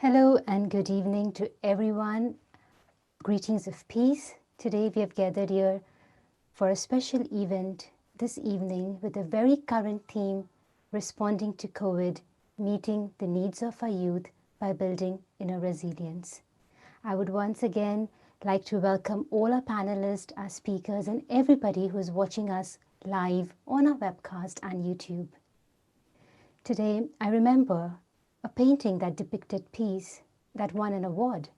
Hello and good evening to everyone. Greetings of peace. Today we have gathered here for a special event this evening with a very current theme, responding to COVID, meeting the needs of our youth by building inner resilience. I would once again like to welcome all our panelists, our speakers, and everybody who is watching us live on our webcast and YouTube. Today, I remember a painting that depicted peace that won an award.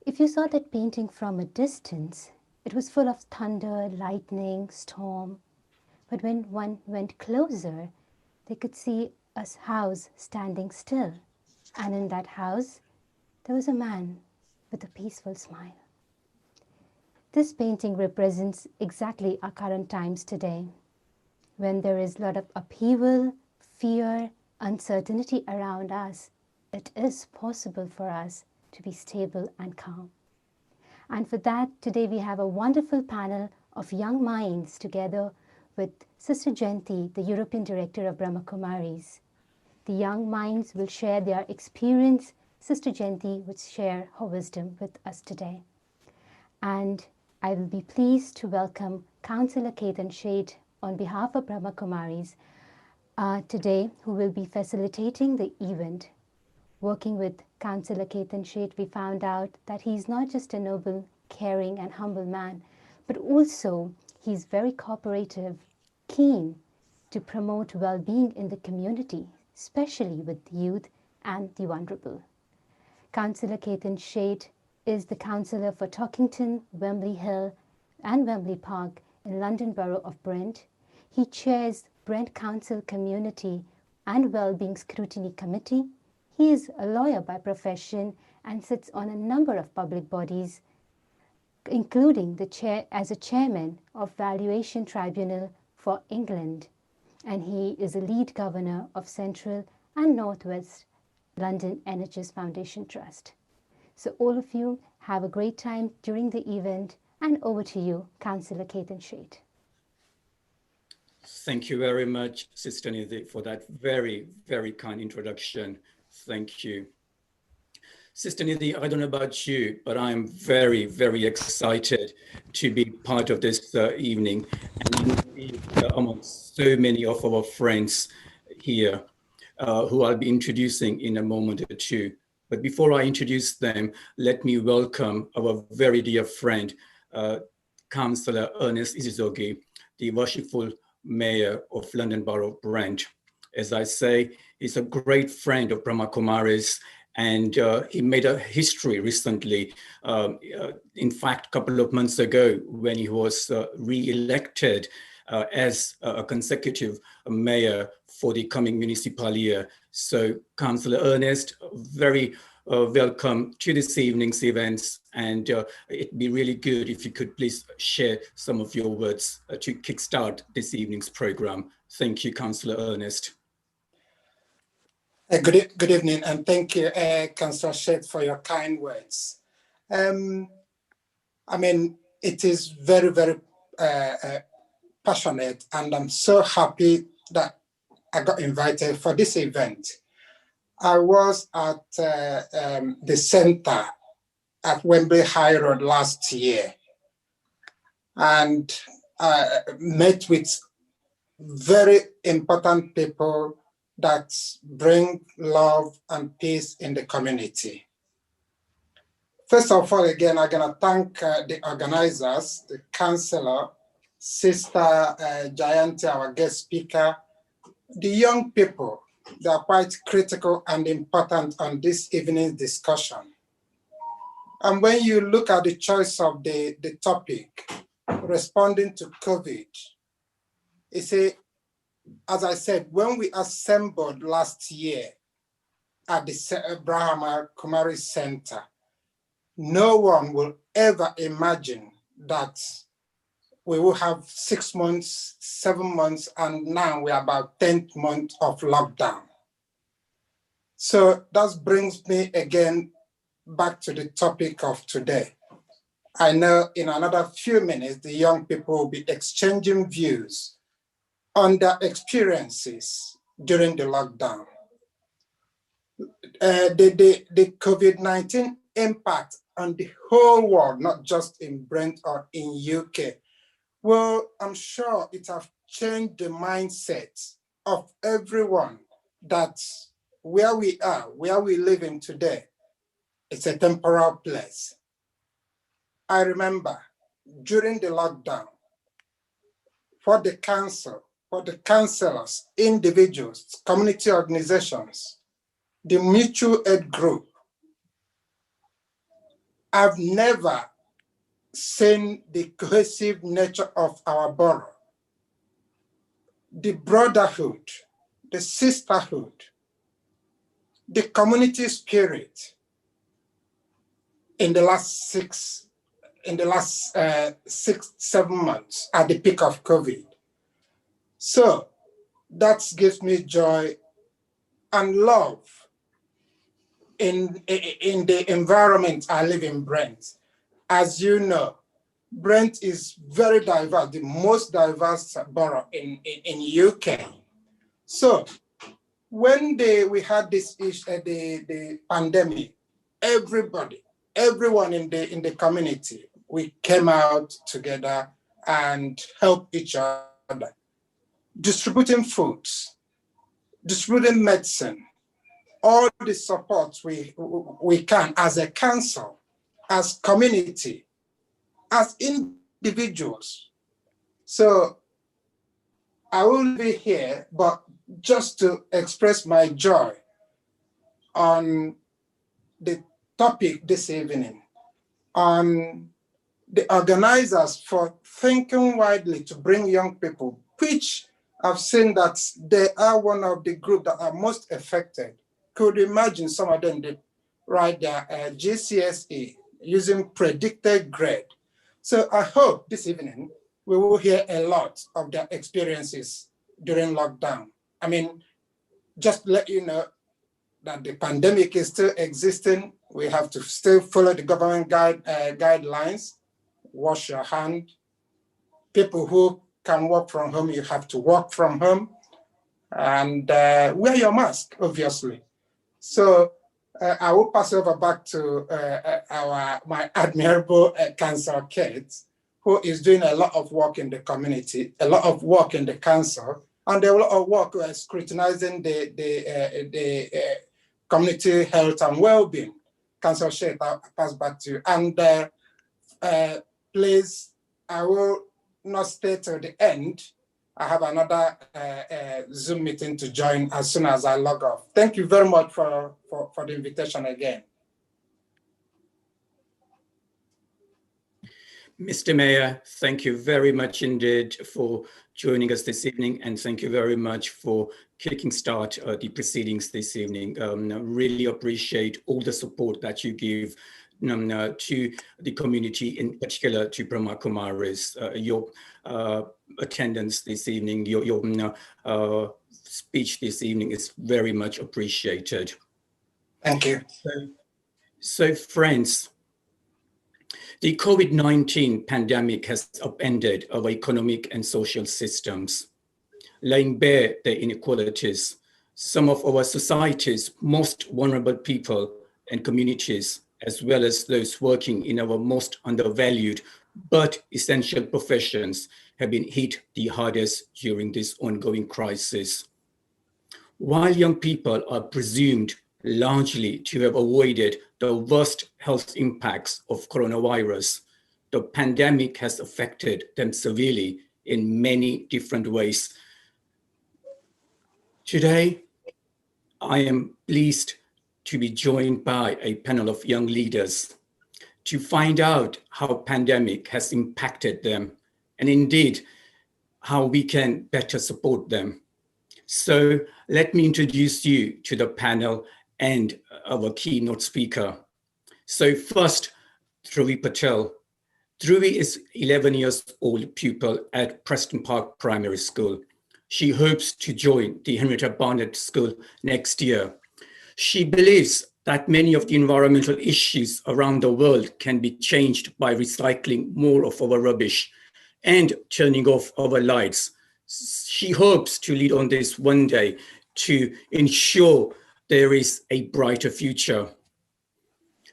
If you saw that painting from a distance, it was full of thunder, lightning, storm. But when one went closer, they could see a house standing still. And in that house, there was a man with a peaceful smile. This painting represents exactly our current times today, when there is a lot of upheaval, fear, uncertainty around us. It is possible for us to be stable and calm. And for that, today we have a wonderful panel of young minds together with Sister Jayanti, the European Director of Brahma Kumaris. The young minds will share their experience. Sister Jayanti would share her wisdom with us today. And I will be pleased to welcome Councillor Ketan Sheth on behalf of Brahma Kumaris today, who will be facilitating the event. Working with Councillor Ketan Sheth, we found out that he's not just a noble, caring and humble man, but also he's very cooperative, keen to promote well-being in the community, especially with youth and the vulnerable. Councillor Ketan Sheth is the Councillor for Talkington, Wembley Hill and Wembley Park in London Borough of Brent. He chairs Brent Council Community and Wellbeing Scrutiny Committee. He is a lawyer by profession and sits on a number of public bodies, including as a chairman of Valuation Tribunal for England. And he is a lead governor of Central and Northwest London NHS Foundation Trust. So all of you have a great time during the event, and over to you, Councillor Ketan Sheth. Thank you very much, Sister Nidhi, for that very, very kind introduction. Thank you. Sister Nidhi, I don't know about you, but I'm very, very excited to be part of this evening and amongst so many of our friends here who I'll be introducing in a moment or two. But before I introduce them, let me welcome our very dear friend, Councillor Ernest Isizogi, the worshipful Mayor of London Borough of Brent. As I say, he's a great friend of Brahma Kumaris, and he made a history recently. In fact, a couple of months ago, when he was re-elected as a consecutive mayor for the coming municipal year. So, Councillor Ernest, very welcome to this evening's events, and it'd be really good if you could please share some of your words to kickstart this evening's program. Thank you, Councillor Ernest. Good evening, and thank you, Councillor Sheth, for your kind words. I mean, it is very, very passionate, and I'm so happy that I got invited for this event. I was at the center at Wembley High Road last year and met with very important people that bring love and peace in the community. First of all, again, I'm going to thank the organizers, the councillor, Sister Jayanti, our guest speaker, the young people. They are quite critical and important on this evening's discussion. And when you look at the choice of the topic, responding to COVID, it's as I said, when we assembled last year at the Brahma Kumari Center, no one will ever imagine that we will have 6 months, 7 months, and now we're about 10th month of lockdown. So that brings me again back to the topic of today. I know in another few minutes, the young people will be exchanging views on their experiences during the lockdown. the COVID-19 impact on the whole world, not just in Brent or in UK. Well, I'm sure it has changed the mindset of everyone that where we are, where we live in today, it's a temporal place. I remember during the lockdown, for the council, for the councillors, individuals, community organizations, the mutual aid group, I've never seen the cohesive nature of our borough, the brotherhood, the sisterhood, the community spirit in the last 7 months at the peak of COVID. So that gives me joy and love in the environment I live in, Brent. As you know, Brent is very diverse, the most diverse borough in UK. So when we had this issue, the pandemic, everyone in the community, we came out together and helped each other, distributing foods, distributing medicine, all the support we can as a council, as community, as individuals. So I will be here, but just to express my joy on the topic this evening, on the organizers for thinking widely to bring young people, which I've seen that they are one of the group that are most affected. Could imagine some of them did write their GCSE using predicted grade. So I hope this evening we will hear a lot of their experiences during lockdown. I mean, just to let you know that the pandemic is still existing. We have to still follow the government guidelines. Wash your hand. People who can work from home, you have to work from home. And wear your mask, obviously. So I will pass over back to my admirable Councillor Kate, who is doing a lot of work in the community, a lot of work in the council, and a lot of work scrutinizing the community health and well-being. Councillor Kate, I'll pass back to you. And please, I will not stay till the end. I have another Zoom meeting to join as soon as I log off. Thank you very much for the invitation again. Mr. Mayor, thank you very much indeed for joining us this evening, and thank you very much for kicking start the proceedings this evening. Really appreciate all the support that you give to the community, in particular to Brahma Kumaris. Your attendance this evening, your speech this evening is very much appreciated. Thank you. So friends, the COVID-19 pandemic has upended our economic and social systems, laying bare the inequalities. Some of our society's most vulnerable people and communities, as well as those working in our most undervalued but essential professions, have been hit the hardest during this ongoing crisis. While young people are presumed largely to have avoided the worst health impacts of coronavirus, the pandemic has affected them severely in many different ways. Today, I am pleased to be joined by a panel of young leaders to find out how pandemic has impacted them and indeed how we can better support them. So let me introduce you to the panel and our keynote speaker. So first, Dhruvi Patel. Dhruvi is 11 years old pupil at Preston Park Primary School. She hopes to join the Henrietta Barnett School next year. She believes that many of the environmental issues around the world can be changed by recycling more of our rubbish and turning off our lights. She hopes to lead on this one day to ensure there is a brighter future.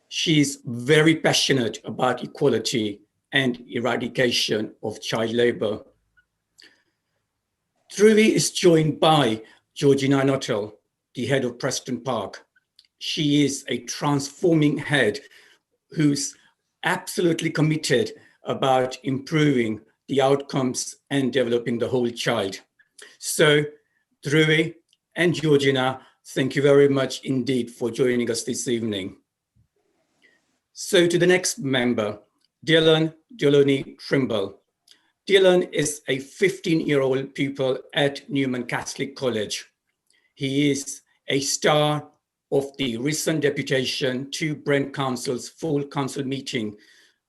She's very passionate about equality and eradication of child labor. Dhruvi is joined by Georgina Nuttall, the head of Preston Park. She is a transforming head who's absolutely committed about improving the outcomes and developing the whole child. So Dhruvi and Georgina, thank you very much indeed for joining us this evening. So to the next member, Dylan Deloney Trimble. Dylan is a 15-year-old pupil at Newman Catholic College. He is a star of the recent deputation to Brent Council's full council meeting,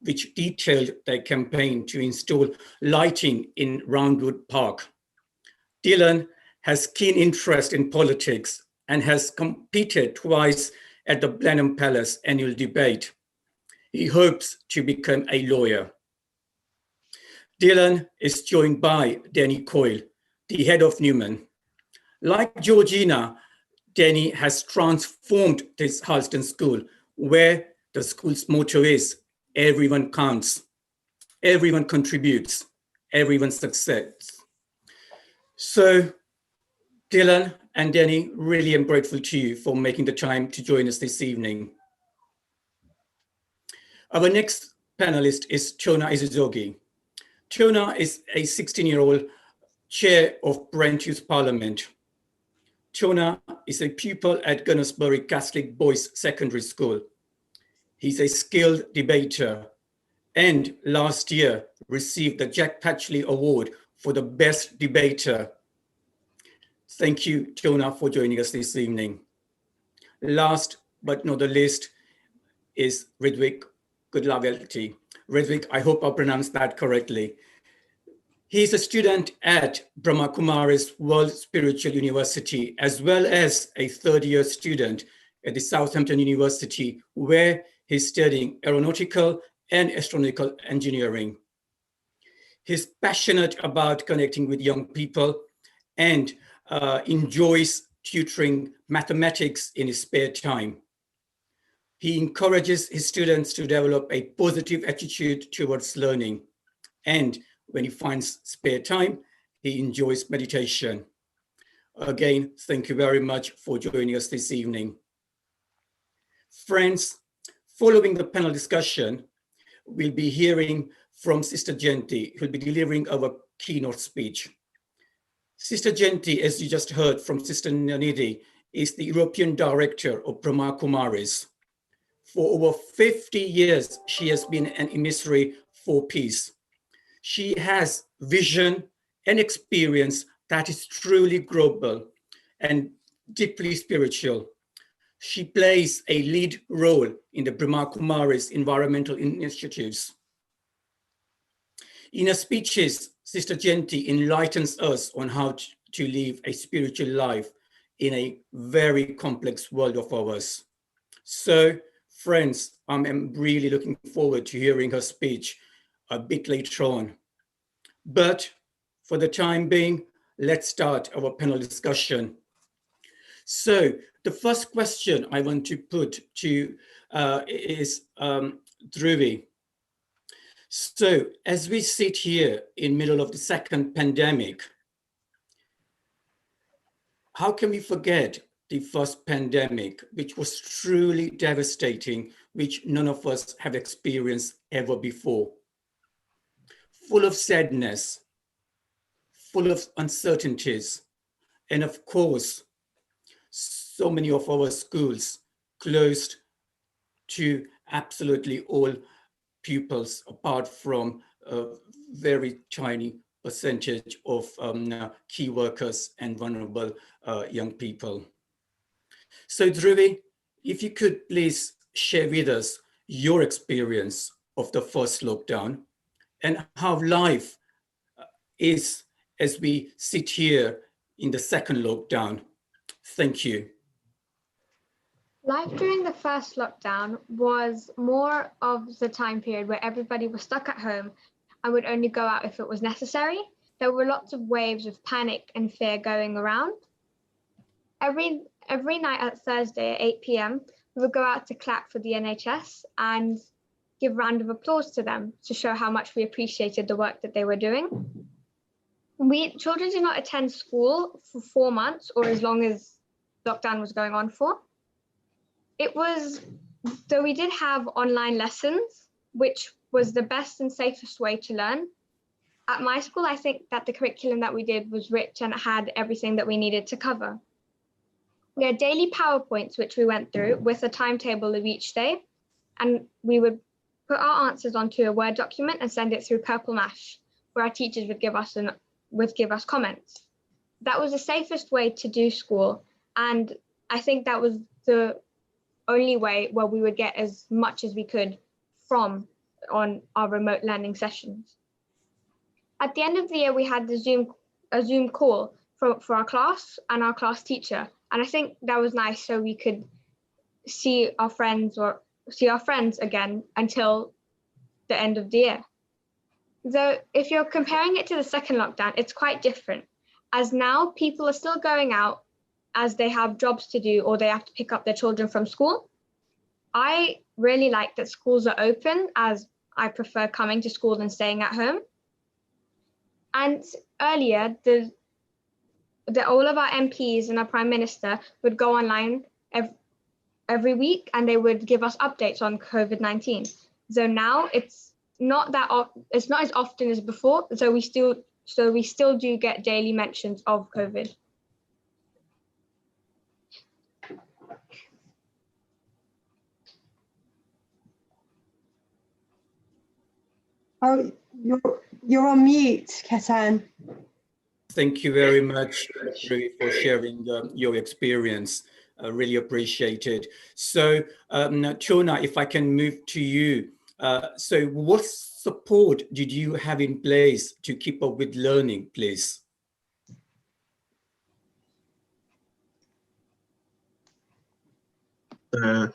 which detailed their campaign to install lighting in Roundwood Park. Dylan has keen interest in politics and has competed twice at the Blenheim Palace annual debate. He hopes to become a lawyer. Dylan is joined by Danny Coyle, the head of Newman. Like Georgina, Danny has transformed this Halston school, where the school's motto is, everyone counts, everyone contributes, everyone succeeds. So Dylan and Danny, really am grateful to you for making the time to join us this evening. Our next panelist is Chona Izuzogi. Chona is a 16-year-old chair of Brent Youth Parliament. Chona is a pupil at Gunnersbury Catholic Boys Secondary School. He's a skilled debater and last year received the Jack Patchley Award for the best debater. Thank you, Chona, for joining us this evening. Last but not the least is Ridwick Goodlavelty. Ridwick, I hope I pronounced that correctly. He's a student at Brahma Kumari's World Spiritual University, as well as a third-year student at the Southampton University, where he's studying aeronautical and astronautical engineering. He's passionate about connecting with young people and enjoys tutoring mathematics in his spare time. He encourages his students to develop a positive attitude towards learning. And when he finds spare time, he enjoys meditation. Again, thank you very much for joining us this evening. Friends, following the panel discussion, we'll be hearing from Sister Genti, who'll be delivering our keynote speech. Sister Genti, as you just heard from Sister Nanidi, is the European Director of Brahma Kumaris. For over 50 years, she has been an emissary for peace. She has vision and experience that is truly global and deeply spiritual. She plays a lead role in the Brahma Kumaris environmental initiatives. In her speeches, Sister Genti enlightens us on how to live a spiritual life in a very complex world of ours. So, friends, I'm really looking forward to hearing her speech a bit later on. But for the time being, let's start our panel discussion. So the first question I want to put to is Dhruvi. So as we sit here in middle of the second pandemic, how can we forget the first pandemic, which was truly devastating, which none of us have experienced ever before? Full of sadness, full of uncertainties, and of course, so many of our schools closed to absolutely all pupils, apart from a very tiny percentage of key workers and vulnerable young people. So Dhruvi, if you could please share with us your experience of the first lockdown and how life is as we sit here in the second lockdown. Thank you. Life during the first lockdown was more of the time period where everybody was stuck at home and would only go out if it was necessary. There were lots of waves of panic and fear going around. every night at Thursday at 8 p.m., we would go out to clap for the NHS and give round of applause to them to show how much we appreciated the work that they were doing. Children did not attend school for 4 months or as long as lockdown was going on for. Though we did have online lessons, which was the best and safest way to learn. At my school, I think that the curriculum that we did was rich and had everything that we needed to cover. We had daily PowerPoints, which we went through with a timetable of each day, and we would put our answers onto a Word document and send it through Purple Mash, where our teachers would give us comments. That was the safest way to do school, and I think that was the only way where we would get as much as we could from on our remote learning sessions. At the end of the year, we had a Zoom call for our class and our class teacher, and I think that was nice, so we could see our friends again until the end of the year. Though if you're comparing it to the second lockdown, it's quite different, as now people are still going out as they have jobs to do or they have to pick up their children from school. I really like that schools are open, as I prefer coming to school than staying at home. And earlier, all of our MPs and our Prime Minister would go online every week and they would give us updates on COVID-19. So now it's not as often as before. So we still do get daily mentions of COVID. Oh, you're on mute, Ketan. Thank you very much, Rui, for sharing your experience. I really appreciate it. So, Chona, if I can move to you. So what support did you have in place to keep up with learning, please?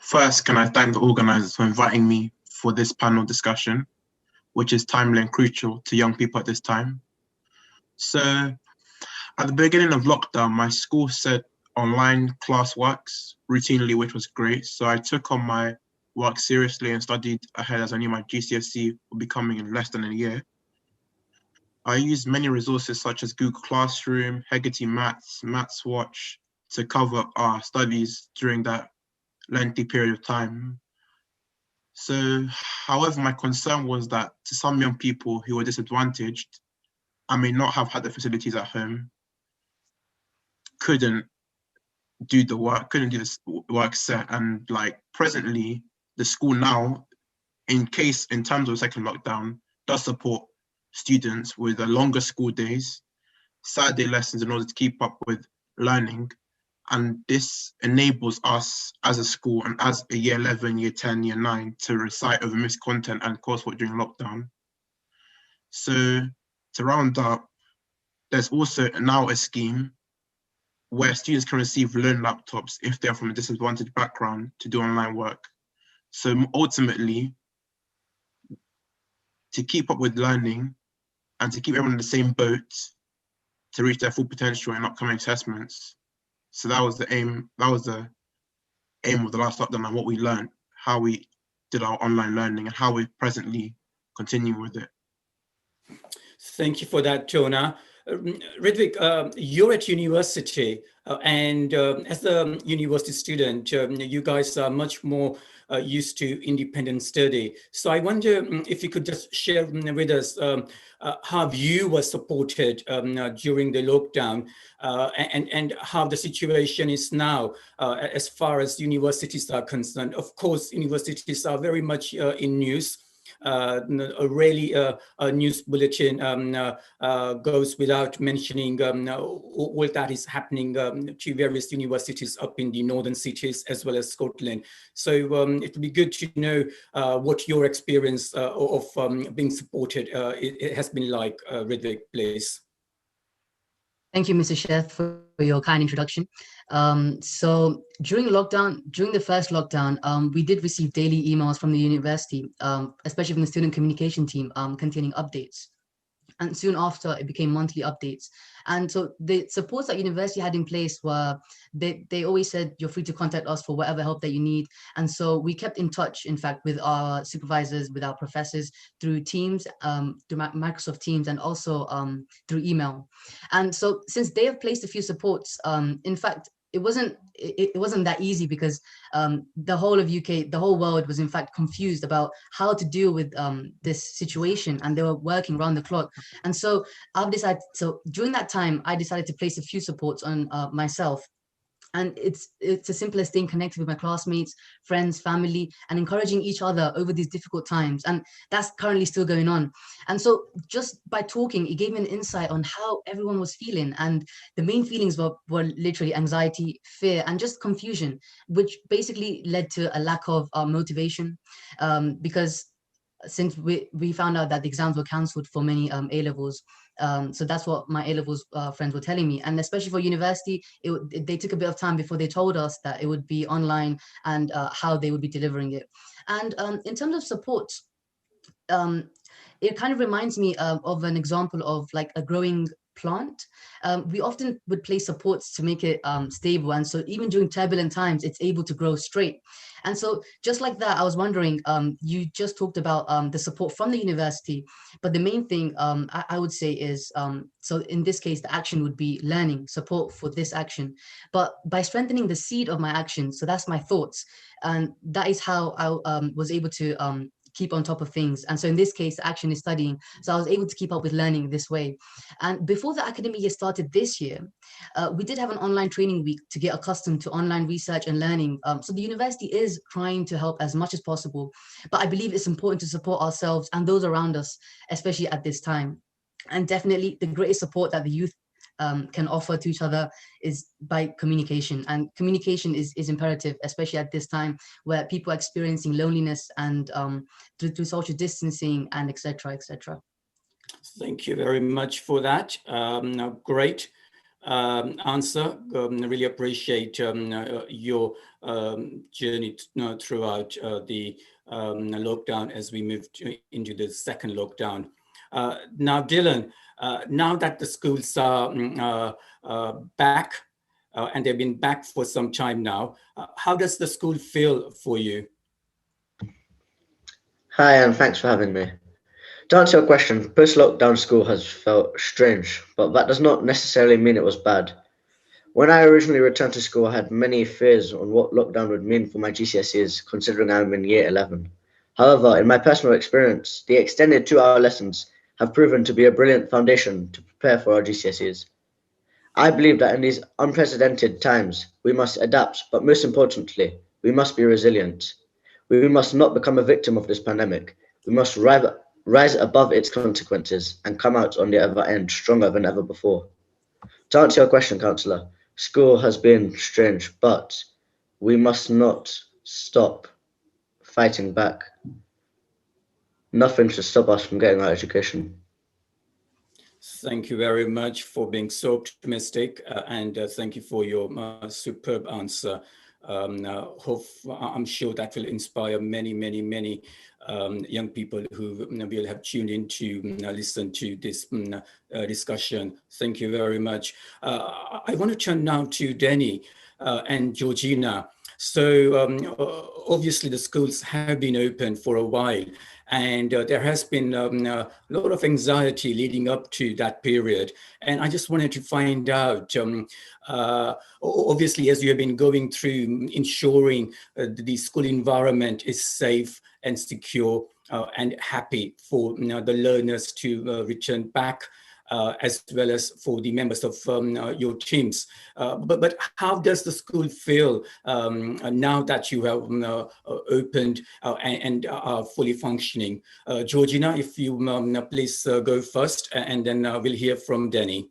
First, can I thank the organizers for inviting me for this panel discussion, which is timely and crucial to young people at this time. So at the beginning of lockdown, my school said online class works routinely, which was great. So I took on my work seriously and studied ahead, as I knew my GCSE would be coming in less than a year. I used many resources such as Google Classroom, Heggerty Maths Watch to cover our studies during that lengthy period of time. So, however, my concern was that to some young people who were disadvantaged and may not have had the facilities at home, couldn't do the work set. And like presently, the school now, in terms of second lockdown, does support students with the longer school days, Saturday lessons in order to keep up with learning. And this enables us as a school and as a year 11, year 10, year 9 to recite over missed content and coursework during lockdown. So to round up, there's also now a scheme where students can receive loan laptops if they're from a disadvantaged background to do online work. So ultimately, to keep up with learning and to keep everyone in the same boat to reach their full potential in upcoming assessments. So that was the aim. That was the aim of the last lockdown and what we learned, how we did our online learning and how we presently continue with it. Thank you for that, Chona. Ridvik, you're at university and as a university student, you guys are much more used to independent study. So I wonder if you could just share with us how you were supported during the lockdown and how the situation is now as far as universities are concerned. Of course, universities are very much in news. Really, a news bulletin goes without mentioning all that is happening to various universities up in the northern cities as well as Scotland. So it would be good to know what your experience of being supported it has been like, Ridvik, please. Thank you, Mr. Chef, for your kind introduction. So during the first lockdown, we did receive daily emails from the university, especially from the student communication team, containing updates. And soon after, it became monthly updates. And so the supports that university had in place were, they always said, you're free to contact us for whatever help that you need. And so we kept in touch, in fact, with our supervisors, with our professors through Teams, through Microsoft Teams, and also through email. And so since they have placed a few supports, in fact, it wasn't that easy, because the whole of UK, the whole world was in fact confused about how to deal with this situation, and they were working around the clock. And so so during that time, I decided to place a few supports on myself. And it's as simple as staying connected with my classmates, friends, family, and encouraging each other over these difficult times. And that's currently still going on. And so just by talking, it gave me an insight on how everyone was feeling. And the main feelings were literally anxiety, fear, and just confusion, which basically led to a lack of motivation, because since we found out that the exams were cancelled for many A-levels. So that's what my A-levels friends were telling me. And especially for university, they took a bit of time before they told us that it would be online, and how they would be delivering it. And in terms of support, it kind of reminds me of an example of like a growing plant. We often would place supports to make it stable, and so even during turbulent times, it's able to grow straight. And so just like that, I was wondering, you just talked about the support from the university, but the main thing I would say is, so in this case, the action would be learning, support for this action, but by strengthening the seed of my action, so that's my thoughts, and that is how I was able to keep on top of things. And so in this case, action is studying. So I was able to keep up with learning this way. And before the academic year started this year, we did have an online training week to get accustomed to online research and learning. So the university is trying to help as much as possible, but I believe it's important to support ourselves and those around us, especially at this time. And definitely the greatest support that the youth can offer to each other is by communication, and communication is imperative, especially at this time where people are experiencing loneliness and through social distancing and etc. etc. Thank you very much for that. Great answer. Really appreciate your journey throughout the lockdown as we move into the second lockdown. Now, Dylan, now that the schools are back, and they've been back for some time now, how does the school feel for you? Hi, and thanks for having me. To answer your question, post-lockdown school has felt strange, but that does not necessarily mean it was bad. When I originally returned to school, I had many fears on what lockdown would mean for my GCSEs, considering I'm in year 11. However, in my personal experience, the extended 2-hour lessons have proven to be a brilliant foundation to prepare for our GCSEs. I believe that in these unprecedented times, we must adapt, but most importantly, we must be resilient. We must not become a victim of this pandemic. We must rise above its consequences and come out on the other end stronger than ever before. To answer your question, Councillor, school has been strange, but we must not stop fighting back. Nothing should stop us from getting our education. Thank you very much for being so optimistic, and thank you for your superb answer. I'm sure that will inspire many, many, many young people who will have tuned in to listen to this discussion. Thank you very much. I want to turn now to Denny and Georgina. So obviously the schools have been open for a while, and there has been a lot of anxiety leading up to that period. And I just wanted to find out, obviously, as you have been going through ensuring the school environment is safe and secure and happy for the learners to return back, as well as for the members of your teams. But how does the school feel now that you have opened and are fully functioning? Georgina, if you please go first, and then we'll hear from Denny.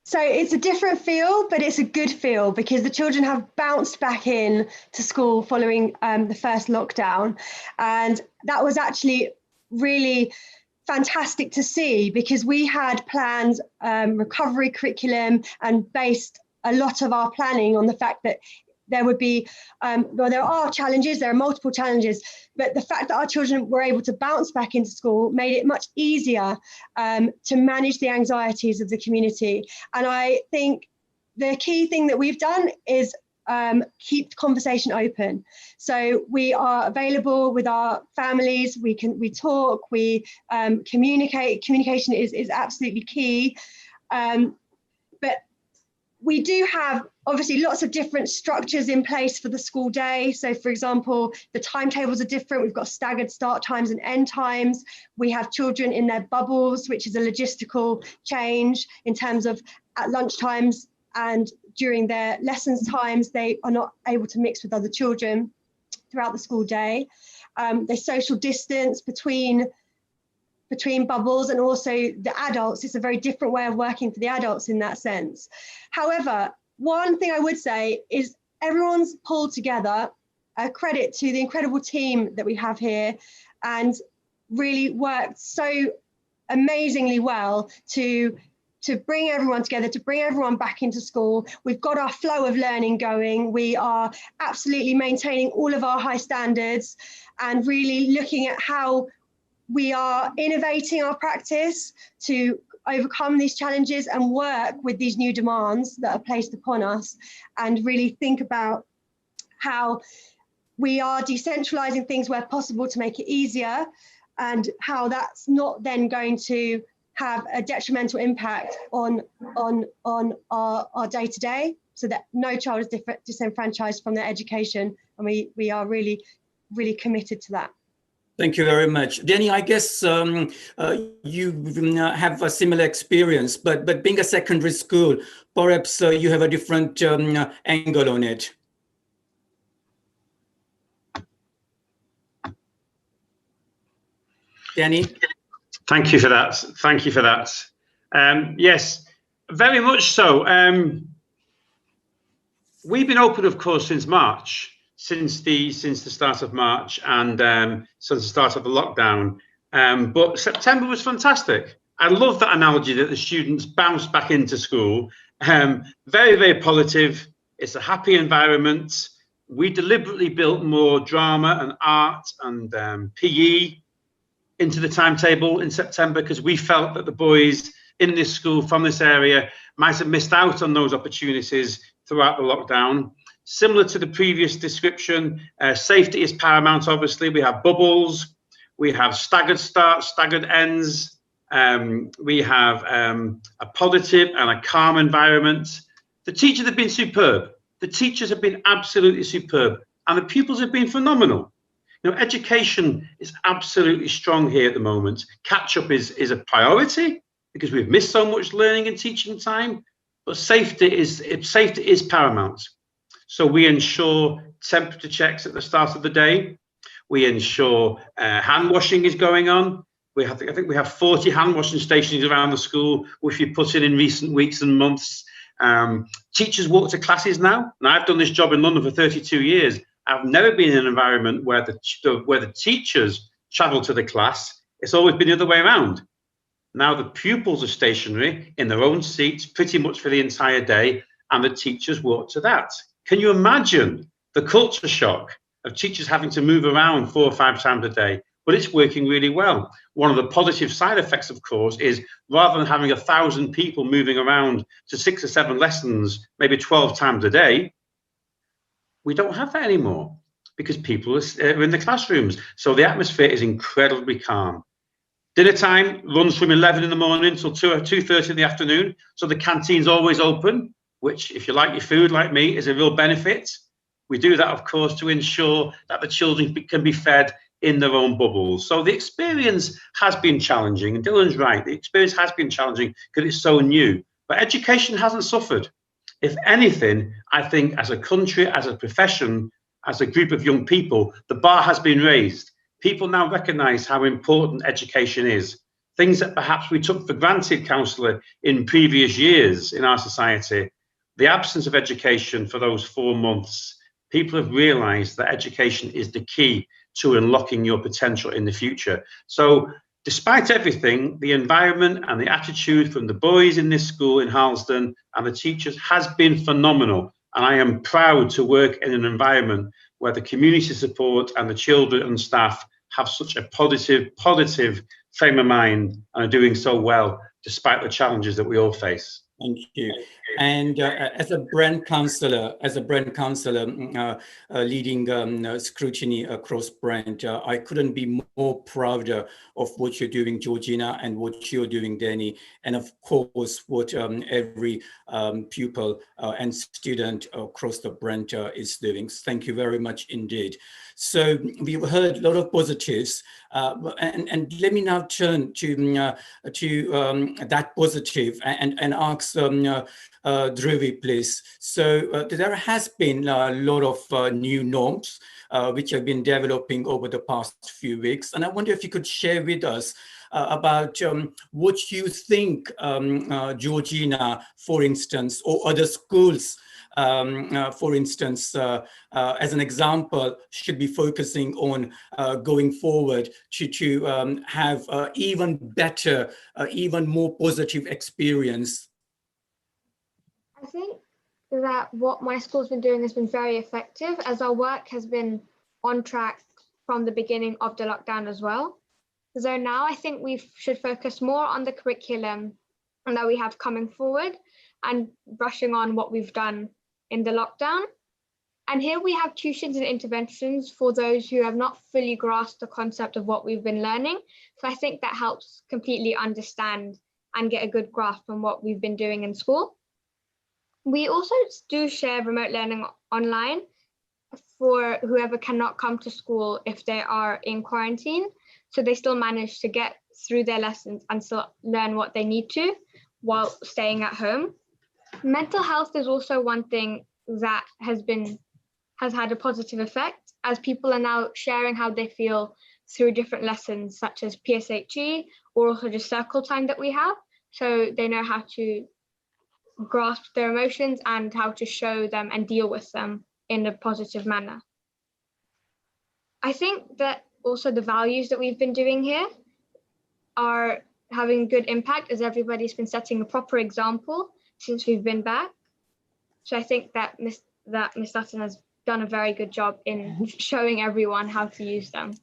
So it's a different feel, but it's a good feel because the children have bounced back in to school following the first lockdown. And that was actually really fantastic to see because we had planned recovery curriculum and based a lot of our planning on the fact that there would be, well, there are challenges, there are multiple challenges, but the fact that our children were able to bounce back into school made it much easier to manage the anxieties of the community. And I think the key thing that we've done is keep the conversation open. So we are available with our families, we talk, we communicate. Communication is absolutely key. But we do have obviously lots of different structures in place for the school day. So for example, the timetables are different. We've got staggered start times and end times. We have children in their bubbles, which is a logistical change in terms of at lunch times and during their lessons times, they are not able to mix with other children throughout the school day. They social distance between bubbles, and also the adults. It's a very different way of working for the adults in that sense. However, one thing I would say is everyone's pulled together. A credit to the incredible team that we have here, and really worked so amazingly well to bring everyone together, to bring everyone back into school. We've got our flow of learning going. We are absolutely maintaining all of our high standards and really looking at how we are innovating our practice to overcome these challenges and work with these new demands that are placed upon us, and really think about how we are decentralizing things where possible to make it easier, and how that's not then going to have a detrimental impact on our day-to-day, so that no child is disenfranchised from their education. And we are really, really committed to that. Thank you very much. Danny, I guess you have a similar experience, but being a secondary school, perhaps you have a different angle on it. Danny? Thank you for that. Thank you for that. Yes, very much so. We've been open, of course, since March. Since the start of March, and since the start of the lockdown, but September was fantastic. I love that analogy that the students bounced back into school. Very, very positive. It's a happy environment. We deliberately built more drama and art and PE into the timetable in September, because we felt that the boys in this school from this area might have missed out on those opportunities throughout the lockdown. Similar to the previous description, safety is paramount, obviously. We have bubbles, we have staggered starts, staggered ends, we have a positive and a calm environment. The teachers have been superb. The teachers have been absolutely superb, and the pupils have been phenomenal. You know, education is absolutely strong here at the moment. Catch-up is a priority, because we've missed so much learning and teaching time, but safety is paramount. So we ensure temperature checks at the start of the day. We ensure hand washing is going on. I think we have 40 hand washing stations around the school, which we put in recent weeks and months. Teachers walk to classes now, and I've done this job in London for 32 years. I've never been in an environment where the teachers travel to the class. It's always been the other way around. Now the pupils are stationary in their own seats pretty much for the entire day, and the teachers walk to that. Can you imagine the culture shock of teachers having to move around 4 or 5 times a day? But it's working really well. One of the positive side effects, of course, is rather than having 1,000 people moving around to 6 or 7 lessons, maybe 12 times a day, we don't have that anymore, because people are in the classrooms. So the atmosphere is incredibly calm. Dinner time runs from 11 in the morning till 2:30 in the afternoon. So the canteen's always open, which, if you like your food like me, is a real benefit. We do that, of course, to ensure that the children can be fed in their own bubbles. So the experience has been challenging, and Dylan's right, the experience has been challenging because it's so new, but education hasn't suffered. If anything, I think as a country, as a profession, as a group of young people, the bar has been raised. People now recognise how important education is. Things that perhaps we took for granted, Councillor, in previous years in our society. The absence of education for those 4 months, people have realised that education is the key to unlocking your potential in the future. So despite everything, the environment and the attitude from the boys in this school in Harlesden and the teachers has been phenomenal. And I am proud to work in an environment where the community support and the children and staff have such a positive frame of mind and are doing so well despite the challenges that we all face. Thank you. And as a brand counselor, leading scrutiny across brand, I couldn't be more prouder of what you're doing, Georgina, and what you're doing, Danny, and of course, what every pupil and student across the brand is doing. Thank you very much indeed. So we've heard a lot of positives, and let me now turn to that positive and ask Dhruvi, please. So there has been a lot of new norms which have been developing over the past few weeks, and I wonder if you could share with us about what you think, Georgina, for instance, or other schools, for instance, as an example, should be focusing on going forward to have even better, even more positive experience. I think that what my school's been doing has been very effective, as our work has been on track from the beginning of the lockdown as well. So now I think we should focus more on the curriculum that we have coming forward and brushing on what we've done in the lockdown. And here we have tuitions and interventions for those who have not fully grasped the concept of what we've been learning. So I think that helps completely understand and get a good grasp on what we've been doing in school. We also do share remote learning online for whoever cannot come to school if they are in quarantine. So they still manage to get through their lessons and still learn what they need to while staying at home. Mental health is also one thing that has had a positive effect, as people are now sharing how they feel through different lessons such as PSHE or also just circle time that we have. So they know how to grasp their emotions and how to show them and deal with them in a positive manner. I think that also the values that we've been doing here are having good impact, as everybody's been setting a proper example since we've been back. So I think that Miss Dutton has done a very good job in showing everyone how to use them.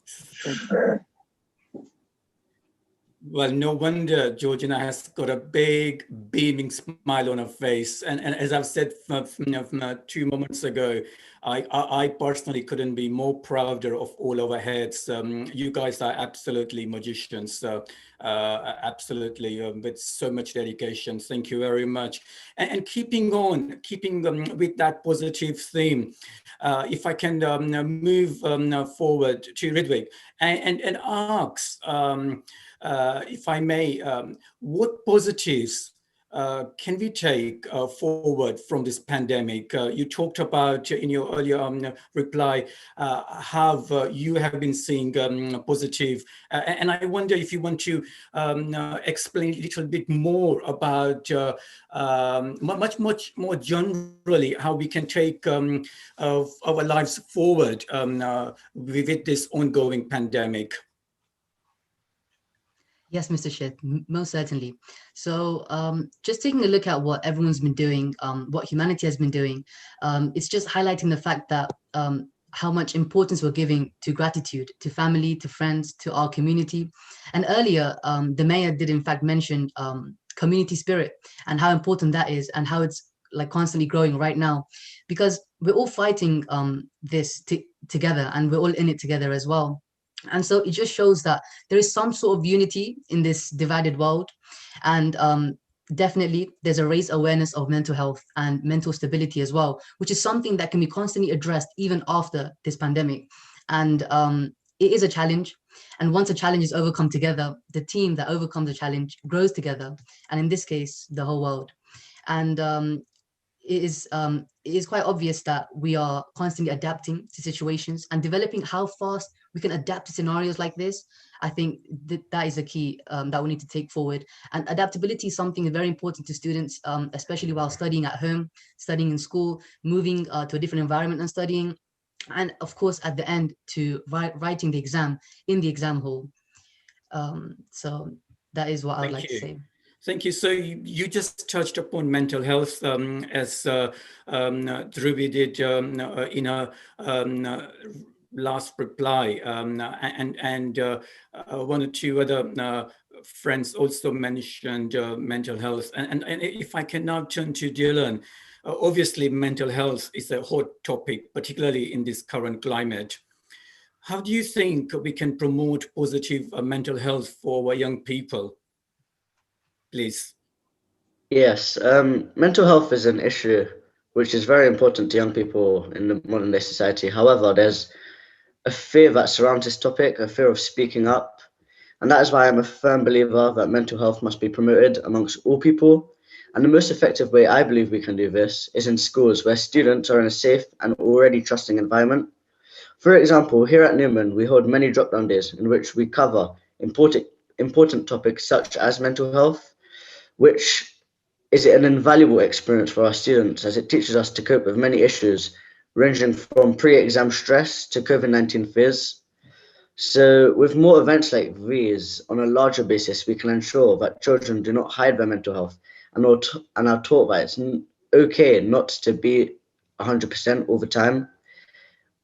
Well, no wonder Georgina has got a big beaming smile on her face. And as I've said from 2 moments ago, I personally couldn't be more prouder of all of our heads. You guys are absolutely magicians, absolutely, with so much dedication. Thank you very much. And keeping with that positive theme, if I can move forward to Ridwig and ask, if I may, what positives can we take forward from this pandemic? You talked about in your earlier reply how you have been seeing positive, and I wonder if you want to explain a little bit more about much more generally how we can take our lives forward with this ongoing pandemic. Yes, Mr. Sheth, most certainly. So just taking a look at what everyone's been doing, what humanity has been doing, it's just highlighting the fact that how much importance we're giving to gratitude, to family, to friends, to our community. And earlier, the mayor did in fact mention community spirit and how important that is and how it's like constantly growing right now, because we're all fighting this together and we're all in it together as well. And so it just shows that there is some sort of unity in this divided world. And definitely there's a raised awareness of mental health and mental stability as well, which is something that can be constantly addressed even after this pandemic. And it is a challenge. And once a challenge is overcome together, the team that overcomes the challenge grows together. And in this case, the whole world. And it is quite obvious that we are constantly adapting to situations and developing how fast we can adapt to scenarios like this. I think that is a key that we need to take forward. And adaptability is something very important to students, especially while studying at home, studying in school, moving to a different environment and studying. And of course, at the end, to writing the exam in the exam hall. So that is what I would like to say. Thank you. So you just touched upon mental health, as Dhruvi did in a last reply, and one or two other friends also mentioned mental health. And if I can now turn to Dylan, obviously mental health is a hot topic, particularly in this current climate. How do you think we can promote positive mental health for our young people? Please. Yes, mental health is an issue which is very important to young people in the modern day society. However, there's a fear that surrounds this topic, a fear of speaking up. And that is why I'm a firm believer that mental health must be promoted amongst all people. And the most effective way I believe we can do this is in schools where students are in a safe and already trusting environment. For example, here at Newman, we hold many drop-down days in which we cover important topics such as mental health, which is an invaluable experience for our students as it teaches us to cope with many issues, ranging from pre-exam stress to COVID-19 fears. So with more events like these on a larger basis, we can ensure that children do not hide their mental health and are taught that it's okay not to be 100% all the time.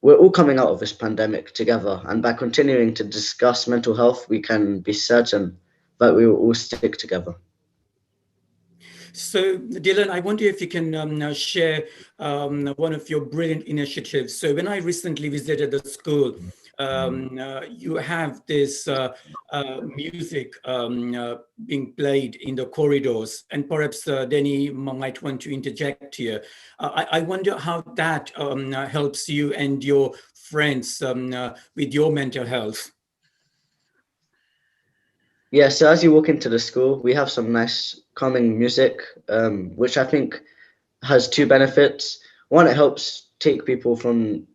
We're all coming out of this pandemic together, and by continuing to discuss mental health, we can be certain that we will all stick together. So, Dylan, I wonder if you can share one of your brilliant initiatives. So when I recently visited the school, you have this music being played in the corridors, and perhaps Denny might want to interject here. I wonder how that helps you and your friends with your mental health. Yeah, so as you walk into the school, we have some nice calming music, which I think has two benefits. One, it helps take people from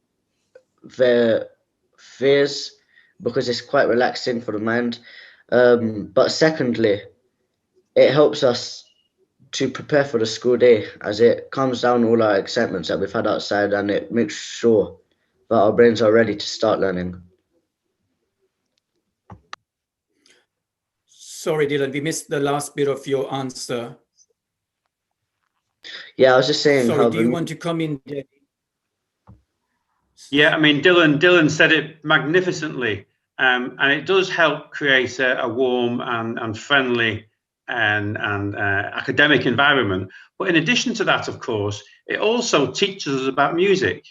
their fears because it's quite relaxing for the mind. But secondly, it helps us to prepare for the school day as it calms down all our excitements that we've had outside, and it makes sure that our brains are ready to start learning. Sorry, Dylan, we missed the last bit of your answer. Yeah, I was just saying. Sorry, do you want to come in? Yeah, I mean, Dylan said it magnificently, and it does help create a warm and friendly and academic environment. But in addition to that, of course, it also teaches us about music.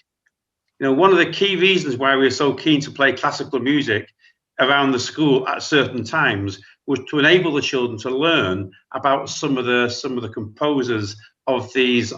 You know, one of the key reasons why we're so keen to play classical music around the school at certain times was to enable the children to learn about some of the composers of these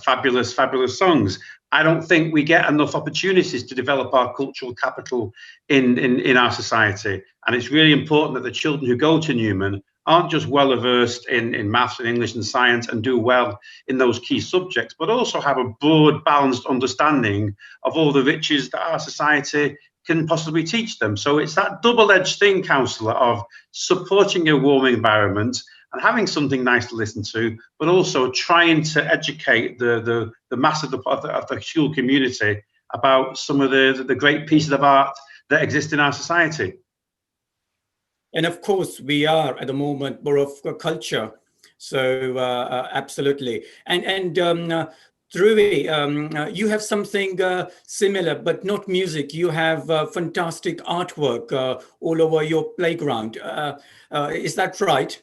fabulous songs. I don't think we get enough opportunities to develop our cultural capital in our society, and it's really important that the children who go to Newman aren't just well versed in maths and English and science and do well in those key subjects, but also have a broad, balanced understanding of all the riches that our society can possibly teach them. So it's that double-edged thing, councillor, of supporting a warm environment and having something nice to listen to, but also trying to educate the mass of the school community about some of the great pieces of art that exist in our society. And of course, we are at the moment more of a culture. So absolutely. And Dhruvi, you have something similar, but not music. You have fantastic artwork all over your playground. Is that right?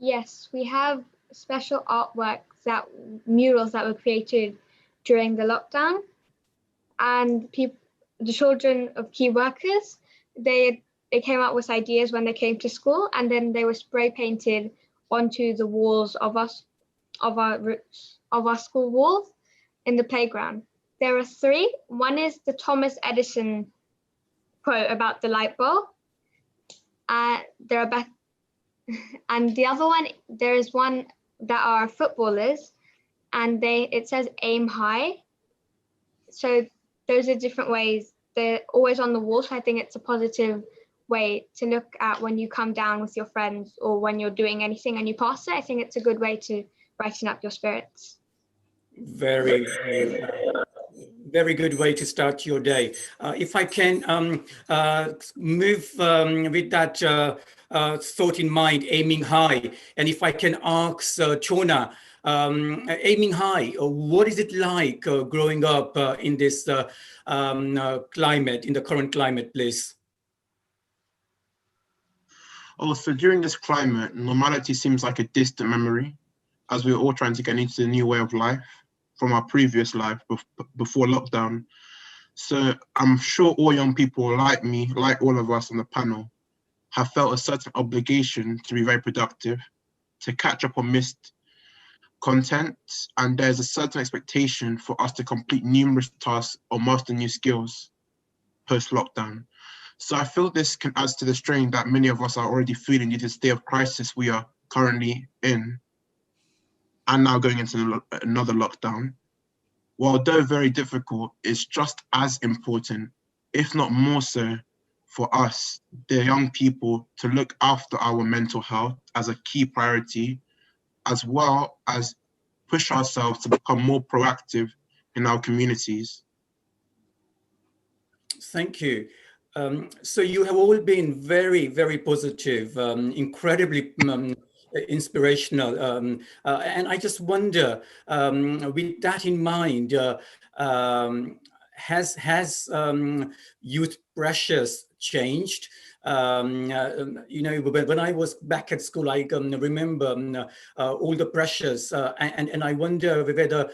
Yes, we have special artworks, murals that were created during the lockdown, and the children of key workers, they came up with ideas when they came to school, and then they were spray painted onto the walls of our school walls in the playground. There are three. One is the Thomas Edison quote about the light bulb. And the other one, there is one that are footballers, and it says aim high. So those are different ways. They're always on the wall, so I think it's a positive way to look at when you come down with your friends or when you're doing anything and you pass it. I think it's a good way to brighten up your spirits. Very, Very good way to start your day. If I can move with that thought in mind, aiming high, and if I can ask Chona, aiming high, what is it like growing up in this climate, in the current climate, please? Oh, so during this climate, normality seems like a distant memory, as we're all trying to get into the new way of life from our previous life before lockdown. So I'm sure all young people like me, like all of us on the panel, have felt a certain obligation to be very productive, to catch up on missed content, and there's a certain expectation for us to complete numerous tasks or master new skills post-lockdown. So I feel this can add to the strain that many of us are already feeling due to the state of crisis we are currently in, and now going into another lockdown. While though very difficult, it's just as important, if not more so, for us, the young people, to look after our mental health as a key priority, as well as push ourselves to become more proactive in our communities. Thank you. So you have all been very, very positive, incredibly inspirational. And I just wonder, with that in mind, has youth pressures changed? You know, when I was back at school, I remember all the pressures, and I wonder whether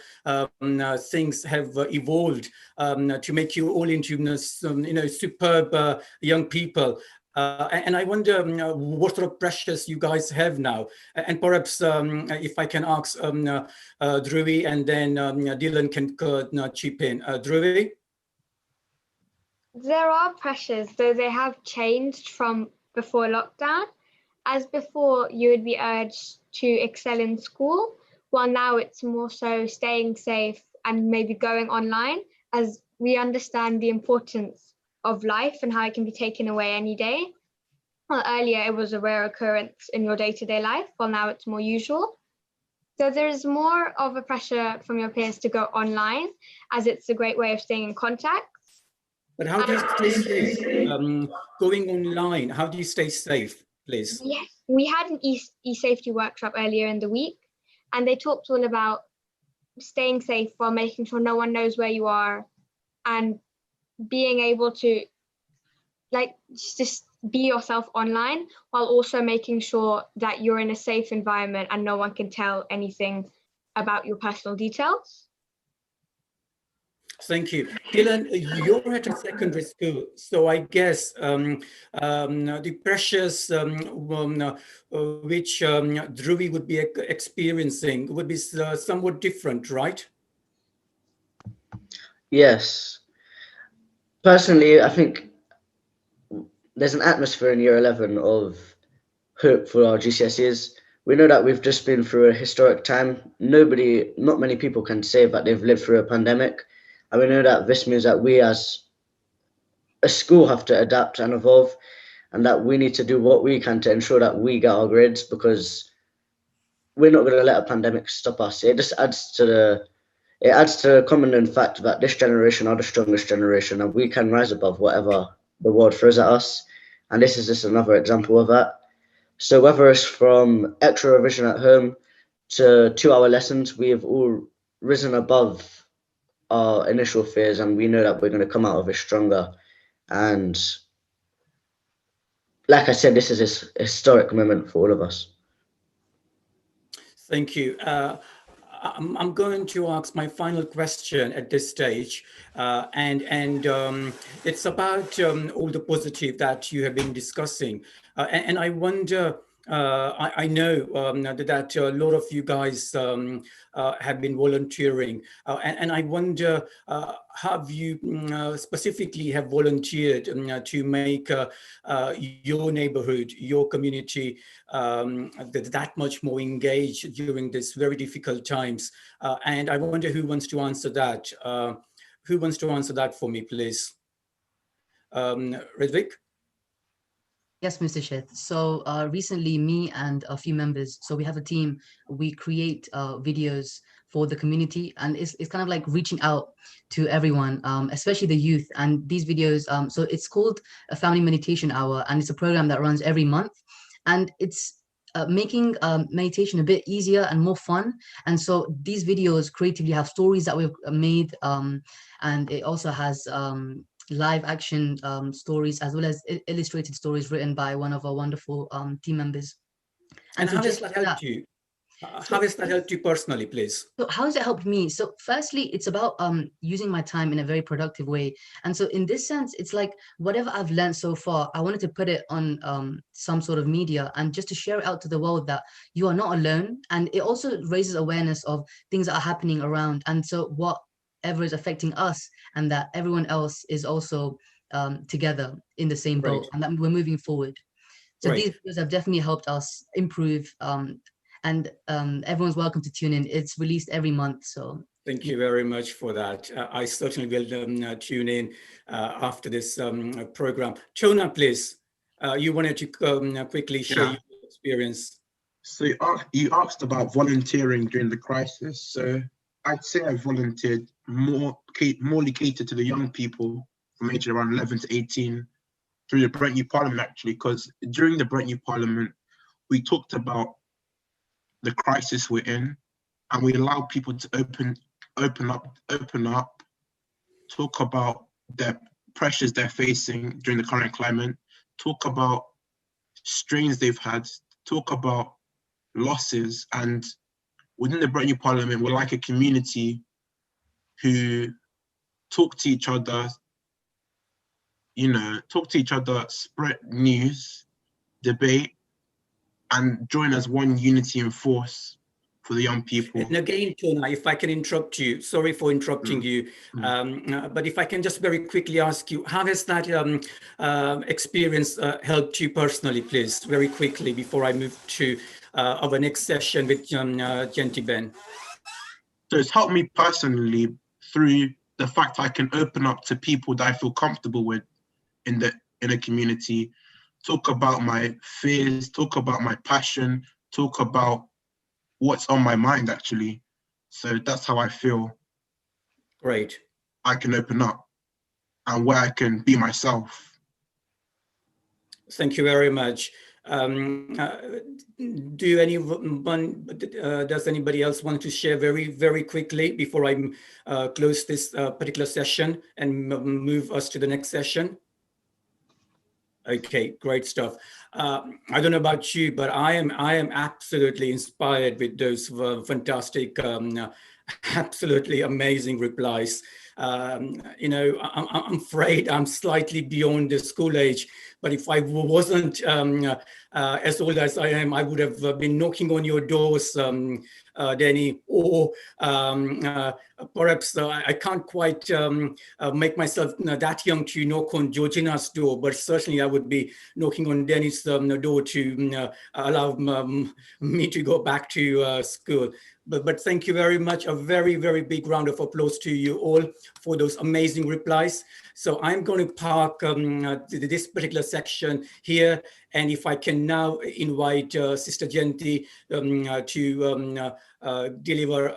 things have evolved to make you all into superb young people. And I wonder what sort of pressures you guys have now. And perhaps if I can ask Dhruvi, and then Dylan can chip in. Dhruvi? There are pressures, though they have changed from before lockdown. As before, you would be urged to excel in school, while now it's more so staying safe and maybe going online, as we understand the importance of life and how it can be taken away any day. Well, earlier it was a rare occurrence in your day-to-day life, while now it's more usual. So there's more of a pressure from your peers to go online, as it's a great way of staying in contact. But how do you stay safe? Going online, how do you stay safe, please? Yes, we had an e-safety workshop earlier in the week, and they talked all about staying safe while making sure no one knows where you are, and being able to just be yourself online, while also making sure that you're in a safe environment and no one can tell anything about your personal details. Thank you. Dylan, you're at a secondary school, so I guess the pressures which Dhruvi would be experiencing would be somewhat different, right? Yes. Personally, I think there's an atmosphere in year 11 of hope for our GCSEs. We know that we've just been through a historic time. Not many people can say that they've lived through a pandemic. And we know that this means that we as a school have to adapt and evolve, and that we need to do what we can to ensure that we get our grades, because we're not going to let a pandemic stop us. It just adds to the common fact that this generation are the strongest generation, and we can rise above whatever the world throws at us. And this is just another example of that. So whether it's from extra revision at home to 2-hour lessons, we have all risen above our initial fears, and we know that we're going to come out of it stronger. And like I said, this is a historic moment for all of us. Thank you. I'm going to ask my final question at this stage, and it's about all the positive that you have been discussing, and I wonder. I know that a lot of you guys have been volunteering, and I wonder, have you specifically have volunteered to make your neighborhood, your community that much more engaged during this very difficult times? And I wonder who wants to answer that. Who wants to answer that for me, please? Ridvik? Yes, Mr. Sheth. So recently, me and a few members, so we have a team, we create videos for the community, and it's kind of like reaching out to everyone, especially the youth. And these videos, so it's called a Family Meditation Hour, and it's a program that runs every month, and it's making meditation a bit easier and more fun. And so these videos creatively have stories that we've made, and it also has live action stories, as well as illustrated stories written by one of our wonderful team members. And so how has just that like helped you? How has that helped you personally, please? So how has it helped me? So firstly, it's about using my time in a very productive way. And so in this sense, it's like whatever I've learned so far, I wanted to put it on some sort of media, and just to share it out to the world that you are not alone. And it also raises awareness of things that are happening around. And so whatever is affecting us, and that everyone else is also together in the same boat, Right. and that we're moving forward. So Right. these videos have definitely helped us improve, and everyone's welcome to tune in. It's released every month. So thank you very much for that. I certainly will tune in after this program. Chona, please. You wanted to quickly share your experience. So you asked about volunteering during the crisis. So I'd say I volunteered more catered to the young people from age around 11 to 18 through the Brent Youth Parliament, actually, because during the Brent Youth Parliament, we talked about the crisis we're in, and we allow people to open up, talk about the pressures they're facing during the current climate, talk about strains they've had, talk about losses. And within the Brent Youth Parliament, we're like a community who talk to each other, spread news, debate, and join as one unity and force for the young people. And again, Chona, if I can interrupt you, sorry for interrupting you, but if I can just very quickly ask you, how has that experience helped you personally, please, very quickly, before I move to our next session with Genti Ben? So it's helped me personally through the fact I can open up to people that I feel comfortable with in a community, talk about my fears, talk about my passion, talk about what's on my mind, actually. So that's how I feel. Great. I can open up and where I can be myself. Thank you very much. Does anybody else want to share very, very quickly before I close this particular session and move us to the next session? Okay, great stuff. I don't know about you, but I am absolutely inspired with those fantastic, absolutely amazing replies. I'm afraid I'm slightly beyond the school age, but if I wasn't as old as I am, I would have been knocking on your doors, Danny, or perhaps I can't quite make myself that young to knock on Georgina's door, but certainly I would be knocking on Danny's door to allow me to go back to school. But thank you very much. A very, very big round of applause to you all for those amazing replies. So I'm going to park this particular section here. And if I can now invite Sister Genti to deliver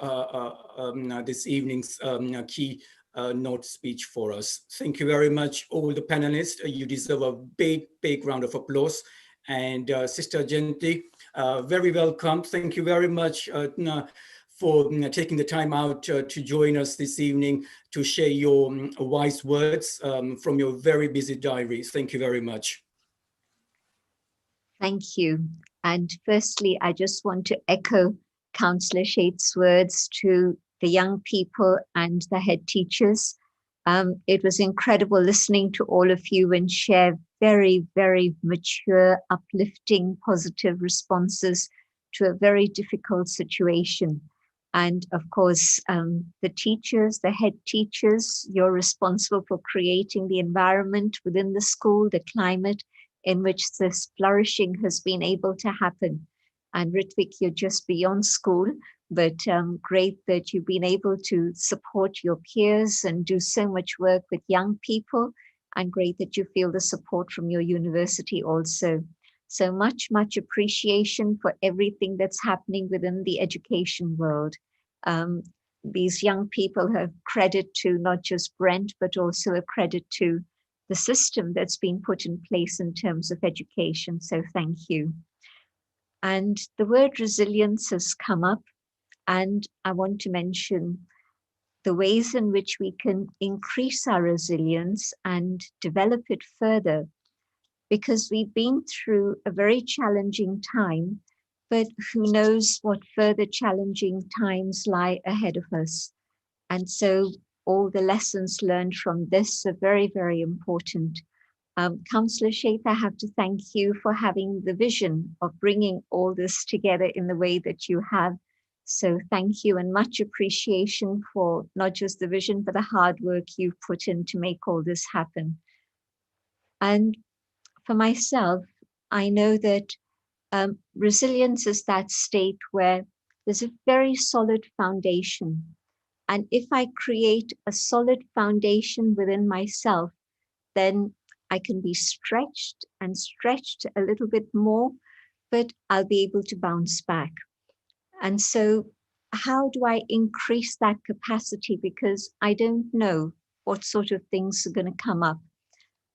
this evening's keynote speech for us. Thank you very much, all the panelists. You deserve a big, big round of applause. And Sister Genti, very welcome. Thank you very much for taking the time out to join us this evening to share your wise words from your very busy diary. Thank you very much. Thank you. And firstly, I just want to echo Councillor Shade's words to the young people and the head teachers. It was incredible listening to all of you and share very, very mature, uplifting, positive responses to a very difficult situation. And of course, the teachers, the head teachers, you're responsible for creating the environment within the school, the climate in which this flourishing has been able to happen. And Ritvik, you're just beyond school, but great that you've been able to support your peers and do so much work with young people, and great that you feel the support from your university also. So much, much appreciation for everything that's happening within the education world. These young people have credit to not just Brent, but also a credit to the system that's been put in place in terms of education. So thank you. And the word resilience has come up, and I want to mention the ways in which we can increase our resilience and develop it further, because we've been through a very challenging time, but who knows what further challenging times lie ahead of us. And so all the lessons learned from this are very, very important. Councillor Shape, I have to thank you for having the vision of bringing all this together in the way that you have. So thank you, and much appreciation for not just the vision, but the hard work you've put in to make all this happen. And for myself, I know that resilience is that state where there's a very solid foundation. And if I create a solid foundation within myself, then I can be stretched and stretched a little bit more, but I'll be able to bounce back. And so how do I increase that capacity? Because I don't know what sort of things are going to come up.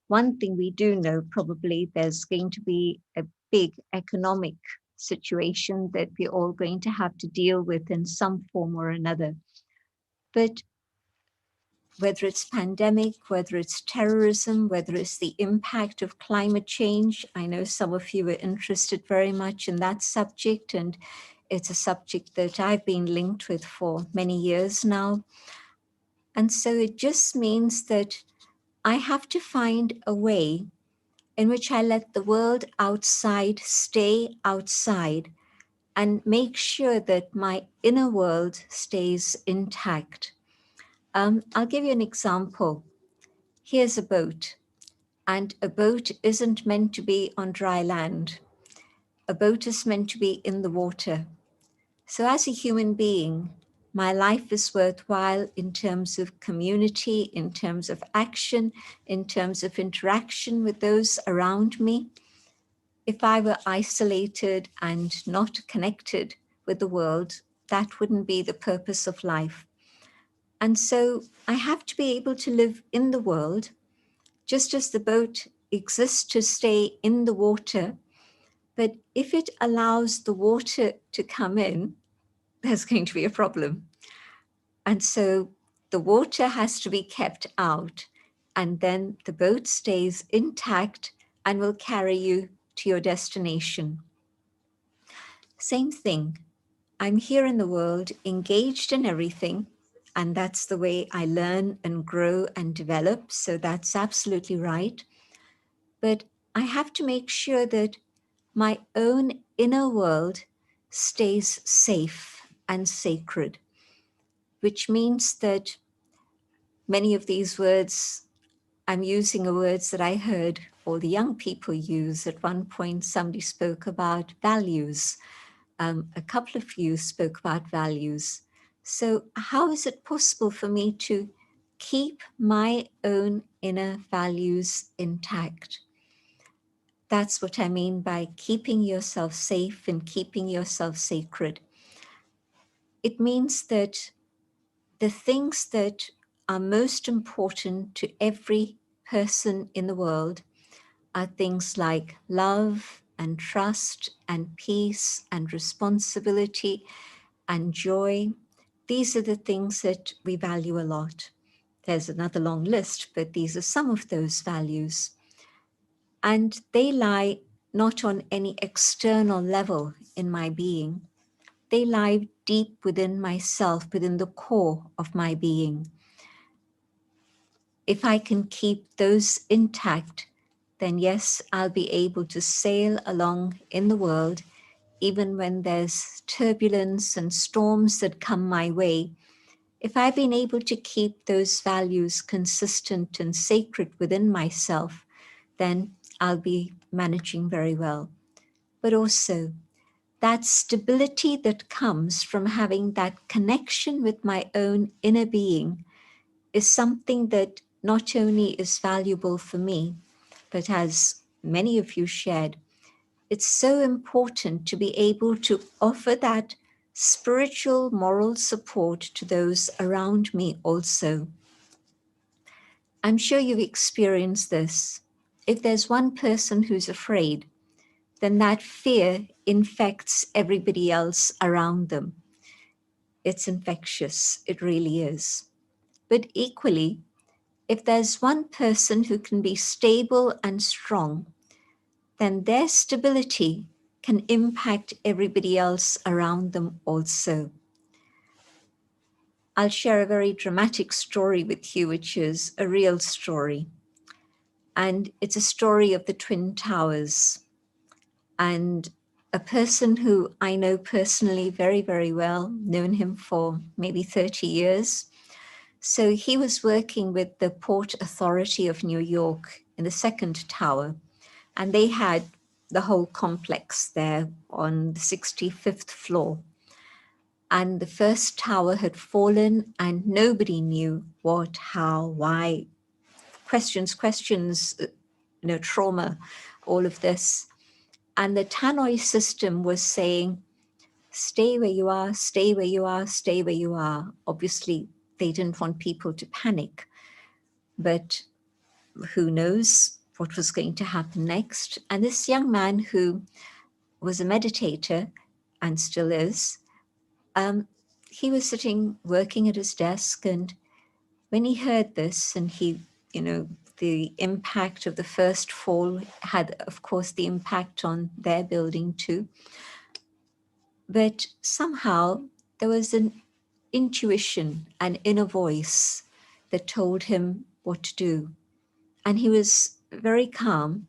One thing we do know, probably there's going to be a big economic situation that we're all going to have to deal with in some form or another. But whether it's pandemic, whether it's terrorism, whether it's the impact of climate change, I know some of you are interested very much in that subject, and it's a subject that I've been linked with for many years now. And so it just means that I have to find a way in which I let the world outside stay outside and make sure that my inner world stays intact. I'll give you an example. Here's a boat, and a boat isn't meant to be on dry land. A boat is meant to be in the water. So as a human being, my life is worthwhile in terms of community, in terms of action, in terms of interaction with those around me. If I were isolated and not connected with the world, that wouldn't be the purpose of life. And so I have to be able to live in the world, just as the boat exists to stay in the water. But if it allows the water to come in, there's going to be a problem. And so the water has to be kept out, and then the boat stays intact and will carry you to your destination. Same thing. I'm here in the world, engaged in everything, and that's the way I learn and grow and develop. So that's absolutely right. But I have to make sure that my own inner world stays safe and sacred, which means that many of these words, I'm using words that I heard all the young people use. At one point, somebody spoke about values. A couple of you spoke about values. So how is it possible for me to keep my own inner values intact? That's what I mean by keeping yourself safe and keeping yourself sacred. It means that the things that are most important to every person in the world are things like love and trust and peace and responsibility and joy. These are the things that we value a lot. There's another long list, but these are some of those values. And they lie not on any external level in my being. They lie deep within myself, within the core of my being. If I can keep those intact, then yes, I'll be able to sail along in the world, even when there's turbulence and storms that come my way. If I've been able to keep those values consistent and sacred within myself, then I'll be managing very well. But also, that stability that comes from having that connection with my own inner being is something that not only is valuable for me, but as many of you shared, it's so important to be able to offer that spiritual, moral support to those around me also. I'm sure you've experienced this. If there's one person who's afraid, then that fear infects everybody else around them. It's infectious, it really is. But equally, if there's one person who can be stable and strong, then their stability can impact everybody else around them also. I'll share a very dramatic story with you, which is a real story. And it's a story of the Twin Towers. And a person who I know personally very, very well, known him for maybe 30 years. So he was working with the Port Authority of New York in the second tower, and they had the whole complex there on the 65th floor. And the first tower had fallen and nobody knew what, how, why. Questions, trauma, all of this. And the tannoy system was saying, stay where you are, stay where you are, stay where you are. Obviously, they didn't want people to panic, but who knows what was going to happen next. And this young man who was a meditator and still is, he was sitting working at his desk, and when he heard this, and he, the impact of the first fall had, of course, the impact on their building too. But somehow there was an intuition, an inner voice that told him what to do. And he was very calm.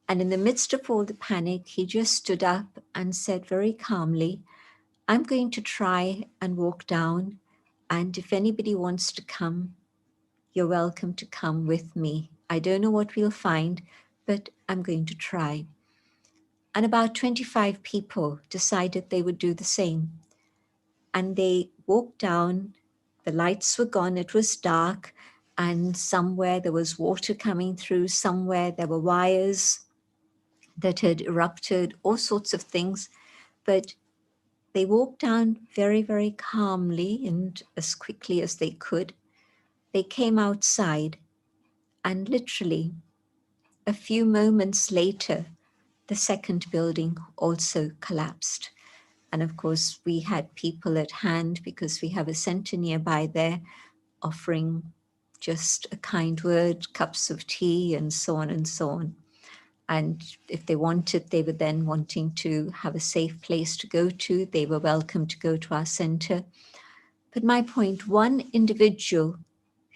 And in the midst of all the panic, he just stood up and said very calmly, I'm going to try and walk down. And if anybody wants to come, you're welcome to come with me. I don't know what we'll find, but I'm going to try. And about 25 people decided they would do the same. And they walked down, the lights were gone, it was dark, and somewhere there was water coming through, somewhere there were wires that had erupted, all sorts of things. But they walked down very, very calmly and as quickly as they could. They came outside, and literally a few moments later, the second building also collapsed. And of course, we had people at hand because we have a center nearby there offering just a kind word, cups of tea, and so on and so on. And if they wanted, they were then wanting to have a safe place to go to. They were welcome to go to our center. But my point, one individual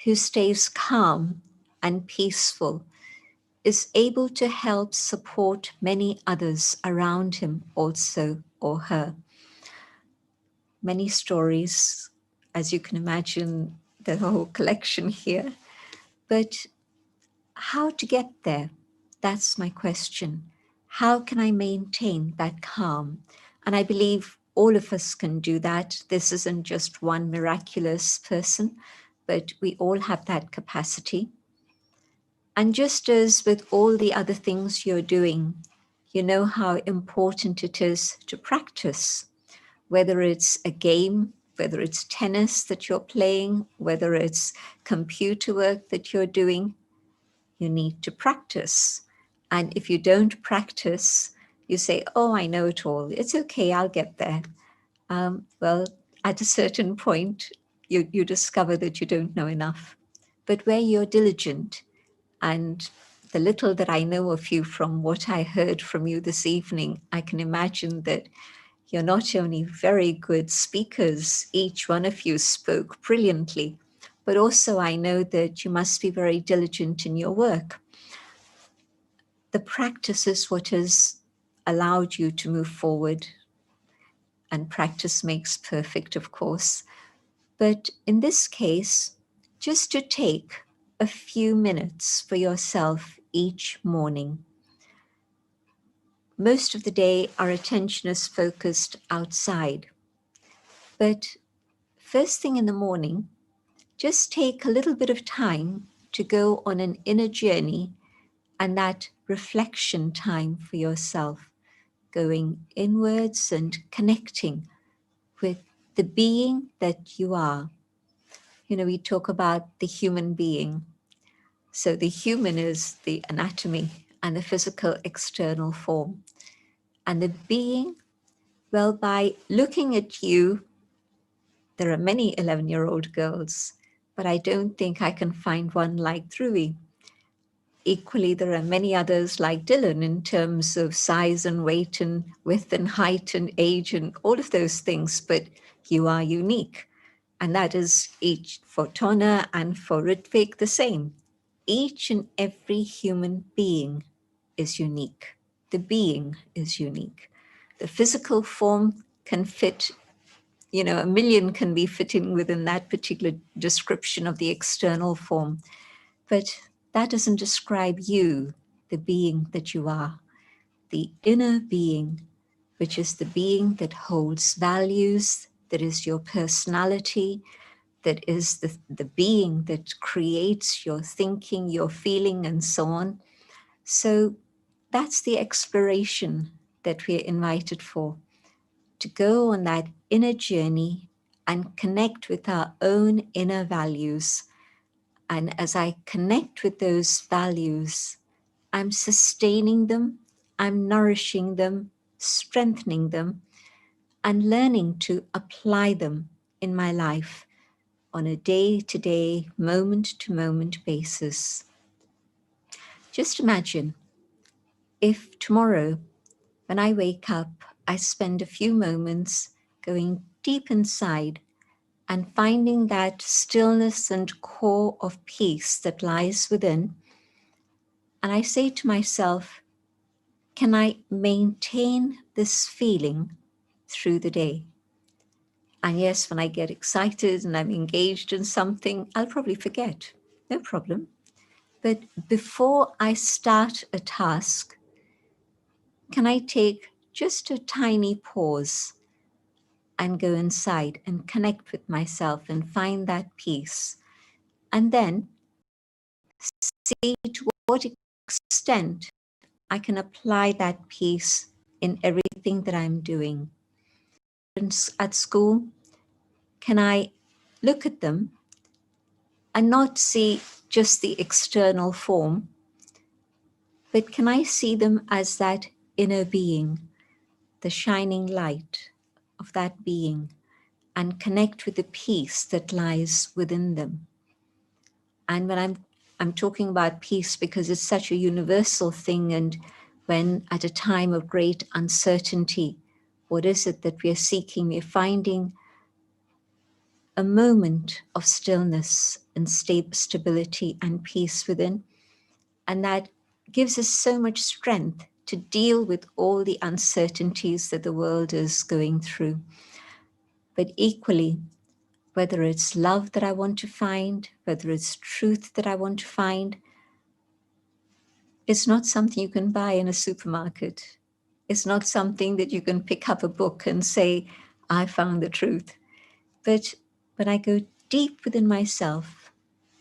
who stays calm and peaceful is able to help support many others around him also, or her. Many stories, as you can imagine, the whole collection here. But how to get there? That's my question. How can I maintain that calm? And I believe all of us can do that. This isn't just one miraculous person, but we all have that capacity. And just as with all the other things you're doing, you know how important it is to practice, whether it's a game, whether it's tennis that you're playing, whether it's computer work that you're doing, you need to practice. And if you don't practice, you say, oh, I know it all. It's okay, I'll get there. Well, at a certain point, you discover that you don't know enough. But where you're diligent, and the little that I know of you from what I heard from you this evening, I can imagine that you're not only very good speakers, each one of you spoke brilliantly, but also I know that you must be very diligent in your work. The practice is what has allowed you to move forward, and practice makes perfect, of course. But in this case, just to take a few minutes for yourself each morning. Most of the day, our attention is focused outside. But first thing in the morning, just take a little bit of time to go on an inner journey and that reflection time for yourself, going inwards and connecting with the being that you are. You know, we talk about the human being. So the human is the anatomy and the physical external form. And the being, well, by looking at you, there are many 11-year-old girls, but I don't think I can find one like Dhruvi. Equally, there are many others like Dylan in terms of size and weight and width and height and age and all of those things, but you are unique. And that is each for Tona and for Ritvik the same. Each and every human being is unique. The being is unique. The physical form can fit, you know, 1,000,000 can be fitting within that particular description of the external form. But that doesn't describe you, the being that you are. The inner being, which is the being that holds values, that is your personality, that is the being that creates your thinking, your feeling, and so on. So that's the exploration that we're invited for, to go on that inner journey and connect with our own inner values. And as I connect with those values, I'm sustaining them, I'm nourishing them, strengthening them, and learning to apply them in my life on a day-to-day, moment-to-moment basis. Just imagine if tomorrow, when I wake up, I spend a few moments going deep inside and finding that stillness and core of peace that lies within. And I say to myself, can I maintain this feeling through the day? And yes, when I get excited and I'm engaged in something, I'll probably forget. No problem. But before I start a task, can I take just a tiny pause and go inside and connect with myself and find that peace? And then see to what extent I can apply that peace in everything that I'm doing. At school, can I look at them and not see just the external form, but can I see them as that inner being, the shining light of that being, and connect with the peace that lies within them? And when I'm talking about peace because it's such a universal thing, and when at a time of great uncertainty, what is it that we are seeking? We're finding a moment of stillness and stability and peace within. And that gives us so much strength to deal with all the uncertainties that the world is going through. But equally, whether it's love that I want to find, whether it's truth that I want to find, it's not something you can buy in a supermarket. It's not something that you can pick up a book and say, I found the truth. But when I go deep within myself,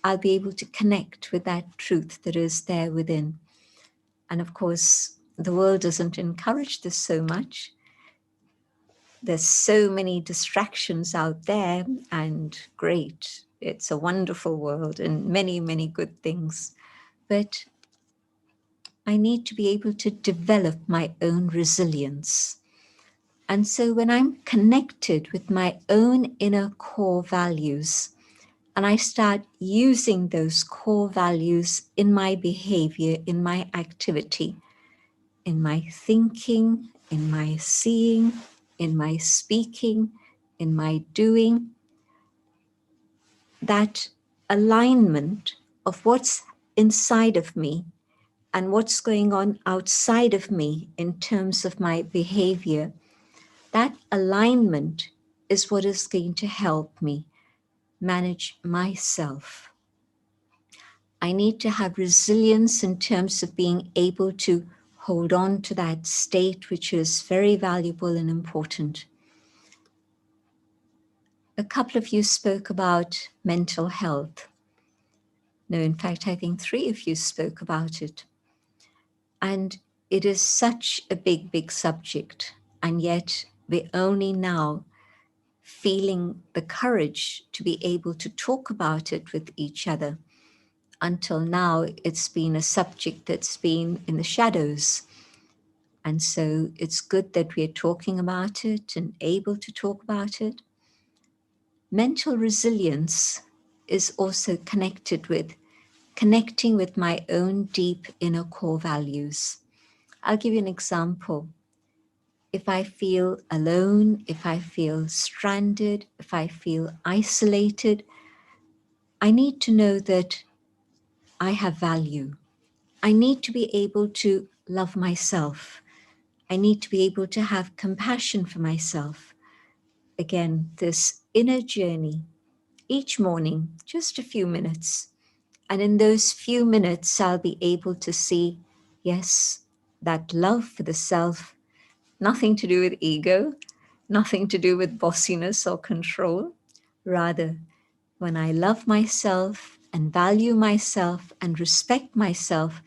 I'll be able to connect with that truth that is there within. And of course, the world doesn't encourage this so much. There's so many distractions out there, and great. It's a wonderful world and many, many good things. But I need to be able to develop my own resilience. And so when I'm connected with my own inner core values, and I start using those core values in my behavior, in my activity, in my thinking, in my seeing, in my speaking, in my doing, that alignment of what's inside of me and what's going on outside of me in terms of my behavior, that alignment is what is going to help me manage myself. I need to have resilience in terms of being able to hold on to that state, which is very valuable and important. A couple of you spoke about mental health. No, in fact, I think 3 of you spoke about it. And it is such a big, big subject. And yet we're only now feeling the courage to be able to talk about it with each other. Until now, it's been a subject that's been in the shadows. And so it's good that we're talking about it and able to talk about it. Mental resilience is also connected with connecting with my own deep inner core values. I'll give you an example. If I feel alone, if I feel stranded, if I feel isolated, I need to know that I have value. I need to be able to love myself. I need to be able to have compassion for myself. Again, this inner journey, each morning, just a few minutes. And in those few minutes, I'll be able to see, yes, that love for the self, nothing to do with ego, nothing to do with bossiness or control. Rather, when I love myself and value myself and respect myself,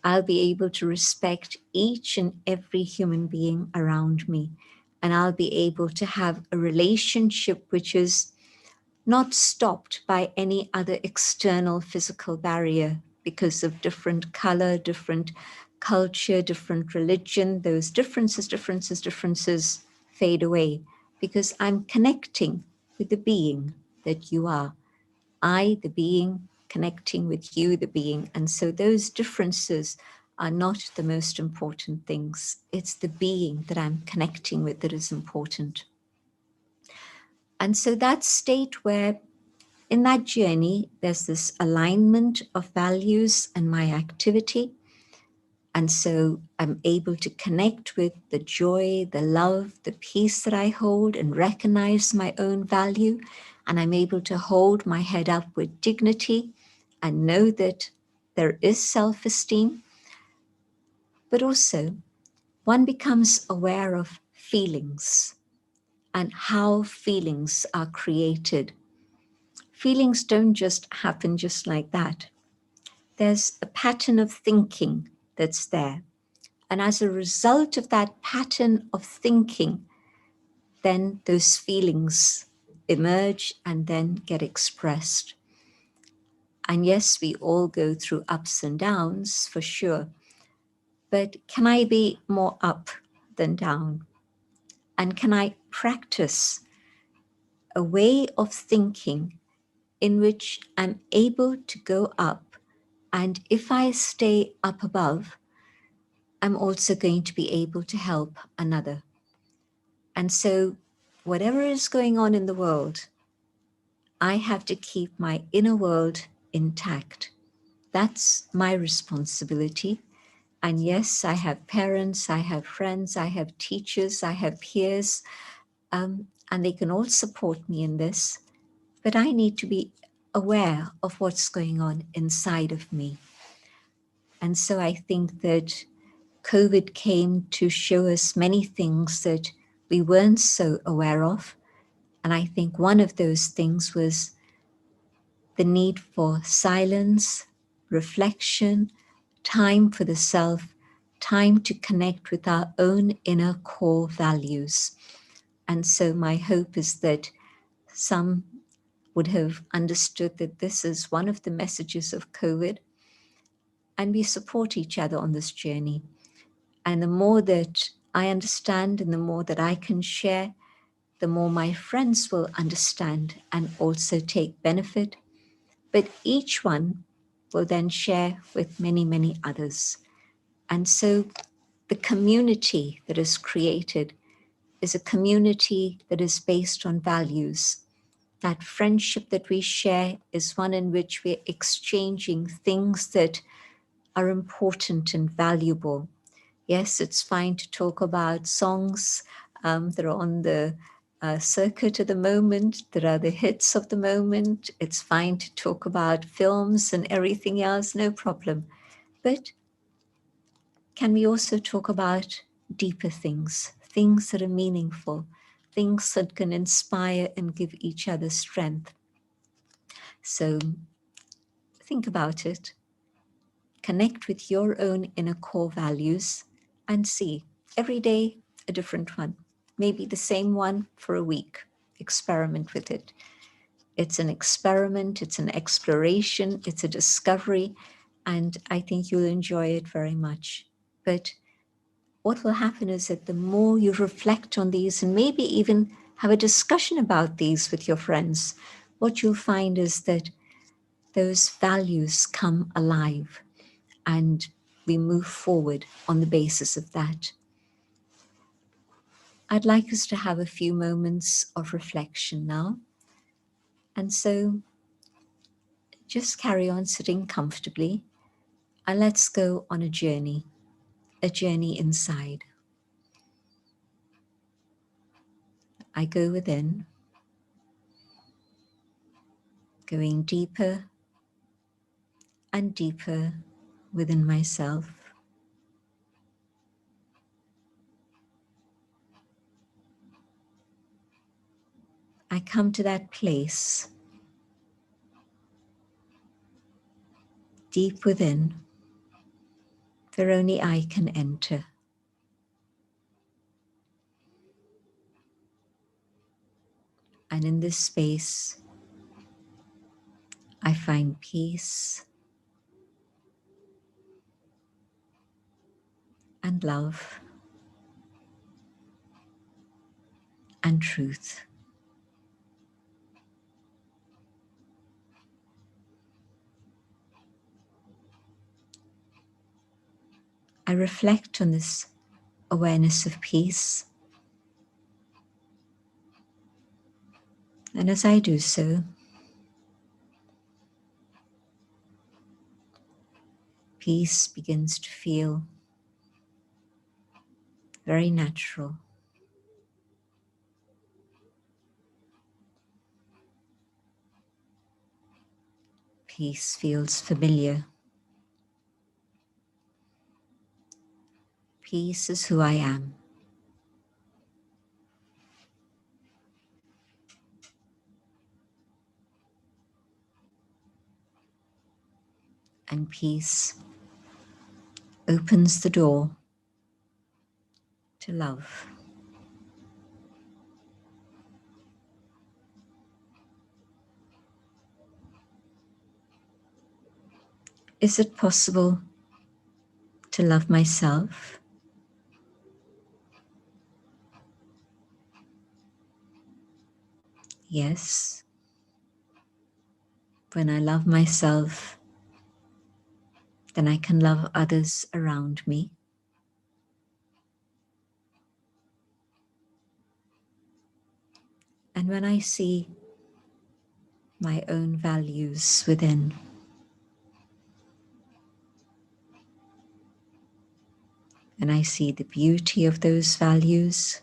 I'll be able to respect each and every human being around me. And I'll be able to have a relationship which is not stopped by any other external physical barrier because of different color, different culture, different religion. Those differences fade away because I'm connecting with the being that you are. I, the being, connecting with you, the being. And so those differences are not the most important things. It's the being that I'm connecting with that is important. And so that state where in that journey, there's this alignment of values and my activity. And so I'm able to connect with the joy, the love, the peace that I hold and recognize my own value. And I'm able to hold my head up with dignity and know that there is self-esteem. But also, one becomes aware of feelings and how feelings are created. Feelings don't just happen just like that. There's a pattern of thinking that's there. And as a result of that pattern of thinking, then those feelings emerge and then get expressed. And yes, we all go through ups and downs for sure. But can I be more up than down? And can I practice a way of thinking in which I'm able to go up? And if I stay up above, I'm also going to be able to help another. And so whatever is going on in the world, I have to keep my inner world intact. That's my responsibility. And yes, I have parents, I have friends, I have teachers, I have peers, and they can all support me in this. But I need to be aware of what's going on inside of me. And so I think that COVID came to show us many things that we weren't so aware of. And I think one of those things was the need for silence, reflection, time for the self, time to connect with our own inner core values. And so my hope is that some would have understood that this is one of the messages of COVID, and we support each other on this journey. And the more that I understand and the more that I can share, the more my friends will understand and also take benefit. But each one will then share with many, many others. And so the community that is created is a community that is based on values. That friendship that we share is one in which we're exchanging things that are important and valuable. Yes, it's fine to talk about songs that are on the circuit at the moment, that are the hits of the moment. It's fine to talk about films and everything else, no problem. But can we also talk about deeper things, things that are meaningful, things that can inspire and give each other strength? So think about it. Connect with your own inner core values and see every day a different one, maybe the same one for a week experiment with it. It's an experiment, it's an exploration, it's a discovery, and I think you'll enjoy it very much. But what will happen is that the more you reflect on these and maybe even have a discussion about these with your friends, what you'll find is that those values come alive and we move forward on the basis of that. I'd like us to have a few moments of reflection now. And so just carry on sitting comfortably and let's go on a journey inside. I go within, going deeper and deeper within myself. I come to that place deep within where only I can enter. And in this space, I find peace and love and truth. I reflect on this awareness of peace. And as I do so, peace begins to feel very natural. Peace feels familiar. Peace is who I am. And peace opens the door to love. Is it possible to love myself? Yes. When I love myself, then I can love others around me. And when I see my own values within, and I see the beauty of those values,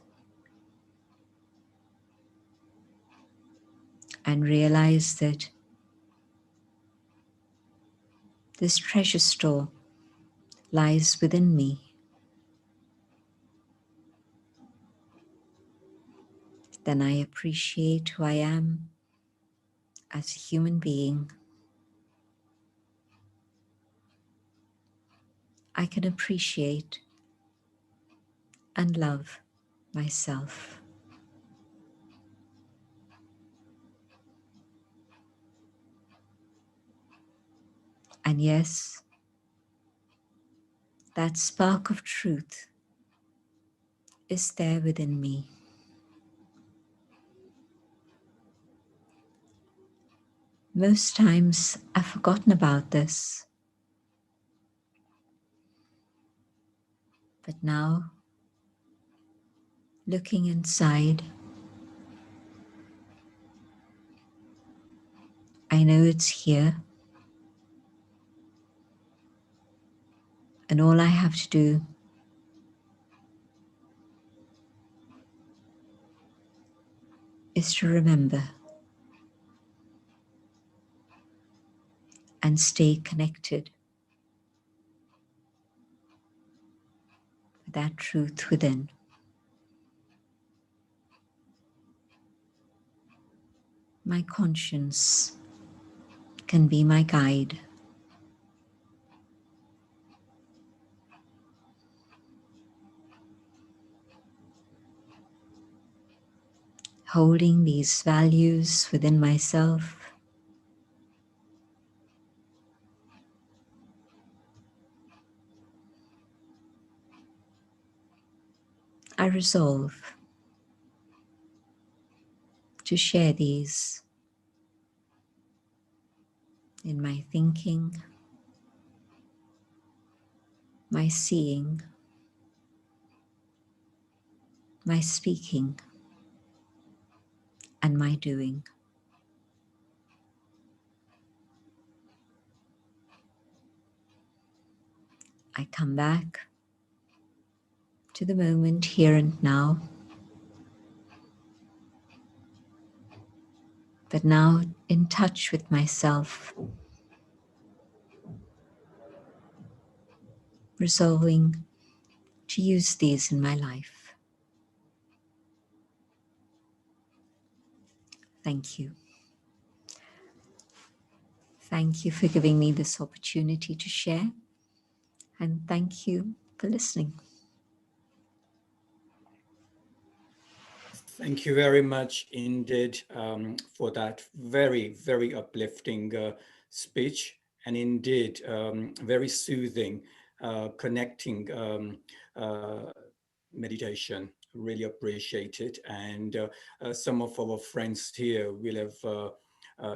and realize that this treasure store lies within me, then I appreciate who I am as a human being. I can appreciate and love myself. And yes, that spark of truth is there within me. Most times I've forgotten about this. But now, looking inside, I know it's here. And all I have to do is to remember and stay connected with that truth within. My conscience can be my guide. holding these values within myself. I resolve to share these in my thinking, my seeing, my speaking, and my doing. I come back to the moment here and now, but now in touch with myself, resolving to use these in my life. Thank you. Thank you for giving me this opportunity to share, and thank you for listening. Thank you very much indeed for that very, very uplifting speech, and indeed very soothing, connecting meditation. Really appreciate it. And some of our friends here will have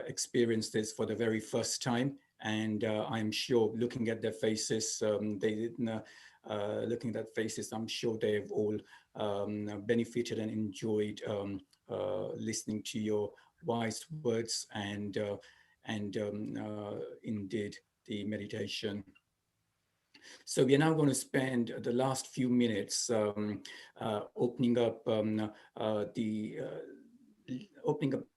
experienced this for the very first time. And I'm sure looking at their faces, looking at their faces, I'm sure they've all benefited and enjoyed listening to your wise words and indeed the meditation. So we are now going to spend the last few minutes opening up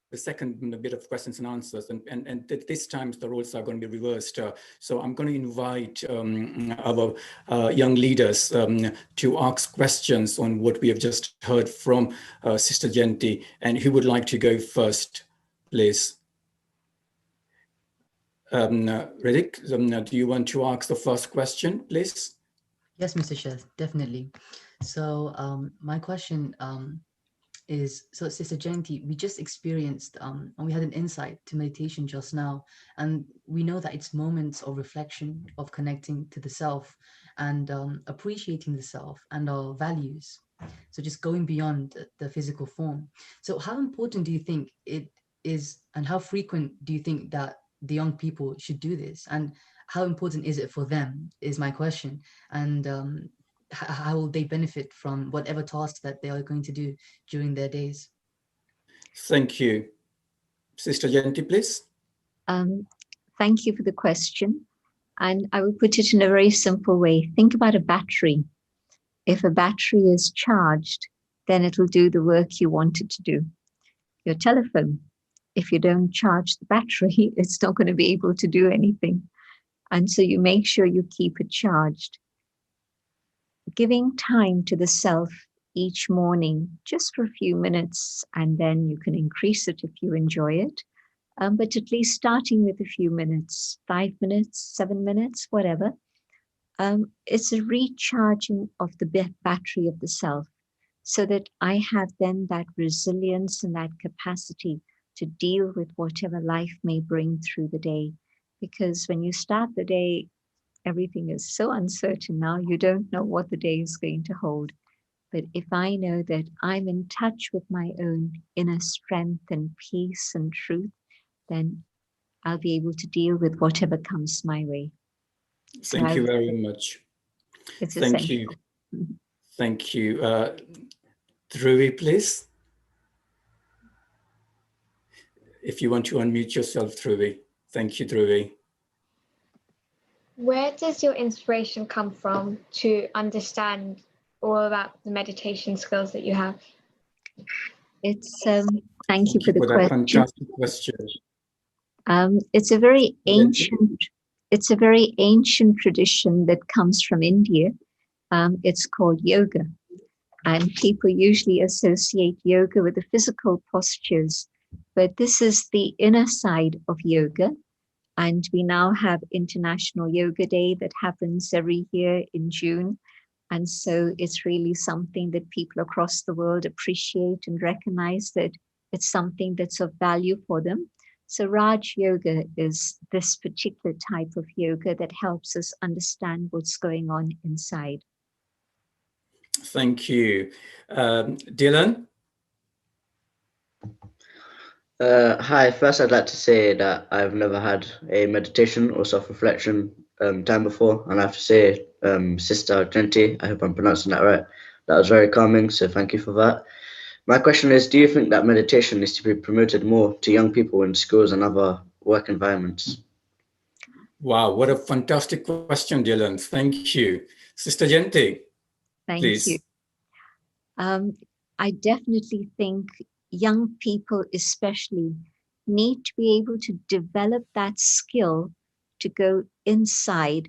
the second bit of questions and answers, and this time the roles are going to be reversed. So I'm going to invite our young leaders to ask questions on what we have just heard from Sister Jenti. And who would like to go first, please? Riddick, do you want to ask the first question, please? Yes, Mr. Sheth, definitely. So my question is, so Sister Jenti, we just experienced and we had an insight to meditation just now, and we know that it's moments of reflection, of connecting to the self and appreciating the self and our values. So just going beyond the physical form. So how important do you think it is, and how frequent do you think that the young people should do this, and how important is it for them is my question, and how will they benefit from whatever tasks that they are going to do during their days? Thank you. Sister Jenti, please. Thank you for the question. And I will put it in a very simple way. Think about a battery. If a battery is charged, then it will do the work you want it to do. Your telephone, if you don't charge the battery, it's not going to be able to do anything. And so you make sure you keep it charged. Giving time to the self each morning, just for a few minutes, and then you can increase it if you enjoy it. But at least starting with a few minutes, 5 minutes, 7 minutes, whatever. It's a recharging of the battery of the self, so that I have then that resilience and that capacity to deal with whatever life may bring through the day. Because when you start the day, everything is so uncertain now, you don't know what the day is going to hold. But if I know that I'm in touch with my own inner strength and peace and truth, then I'll be able to deal with whatever comes my way. Thank you very much. It's Thank you. Thank you. Dhruvi, please. If you want to unmute yourself, Dhruvi. Thank you, Dhruvi. Where does your inspiration come from to understand all about the meditation skills that you have? It's thank you for the that question. Fantastic question. It's a very ancient tradition that comes from India. It's called yoga, and people usually associate yoga with the physical postures, but this is the inner side of yoga. And we now have International Yoga Day that happens every year in June. And so it's really something that people across the world appreciate and recognize, that it's something that's of value for them. So Raj Yoga is this particular type of yoga that helps us understand what's going on inside. Thank you. Dylan? Hi, first I'd like to say that I've never had a meditation or self-reflection time before, and I have to say, Sister Genti, I hope I'm pronouncing that right, that was very calming, so thank you for that. My question is, do you think that meditation is to be promoted more to young people in schools and other work environments? Wow, what a fantastic question, Dylan. Thank you. Sister Genti, Thank please. you. I definitely think young people especially need to be able to develop that skill to go inside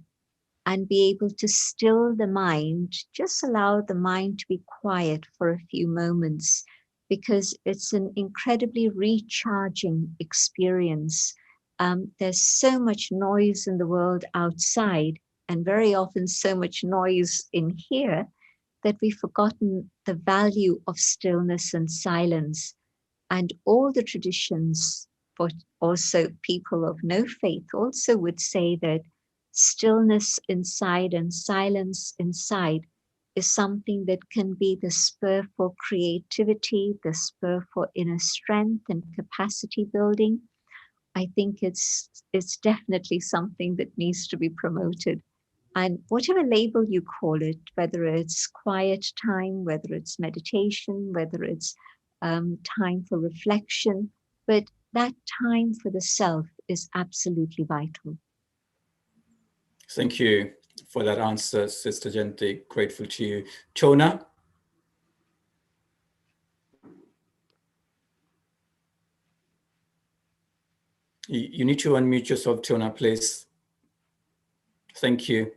and be able to still the mind, just allow the mind to be quiet for a few moments, because it's an incredibly recharging experience. There's so much noise in the world outside, and very often so much noise in here, that we've forgotten the value of stillness and silence. And all the traditions, but also people of no faith, also would say that stillness inside and silence inside is something that can be the spur for creativity, the spur for inner strength and capacity building. I think it's definitely something that needs to be promoted. And whatever label you call it, whether it's quiet time, whether it's meditation, whether it's time for reflection, but that time for the self is absolutely vital. Thank you for that answer, Sister Genti. Grateful to you. Tona? You need to unmute yourself, Tona, please. Thank you.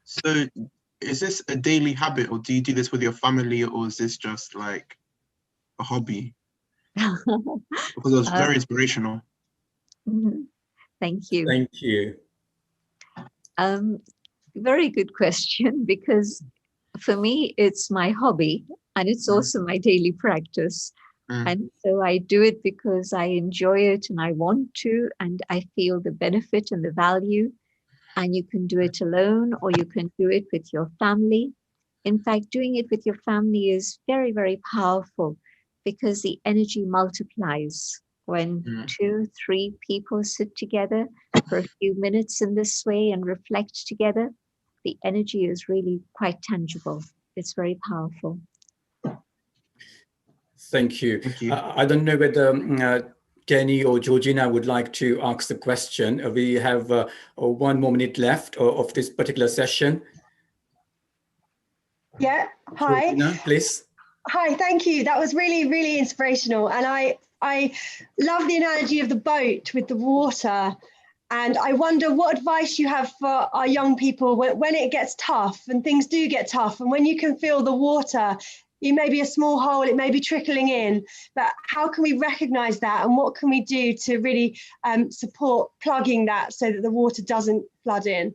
So is this a daily habit, or do you do this with your family, or is this just like a hobby? Because it was very inspirational. Thank you. Thank you. Very good question, because for me, it's my hobby and it's also my daily practice. And so I do it because I enjoy it and I want to, and I feel the benefit and the value. And you can do it alone, or you can do it with your family. In fact, doing it with your family is very, very powerful, because the energy multiplies when 2, 3 people sit together for a few minutes in this way and reflect together. The energy is really quite tangible. It's very powerful. Thank you. Thank you. I don't know whether Jenny or Georgina would like to ask the question. We have 1 more minute left of this particular session. Yeah, hi. Georgina, please. Hi, thank you. That was really, really inspirational. And I love the analogy of the boat with the water. And I wonder what advice you have for our young people when it gets tough and things do get tough, and when you can feel the water, it may be a small hole, it may be trickling in, but how can we recognize that, and what can we do to really support plugging that so that the water doesn't flood in?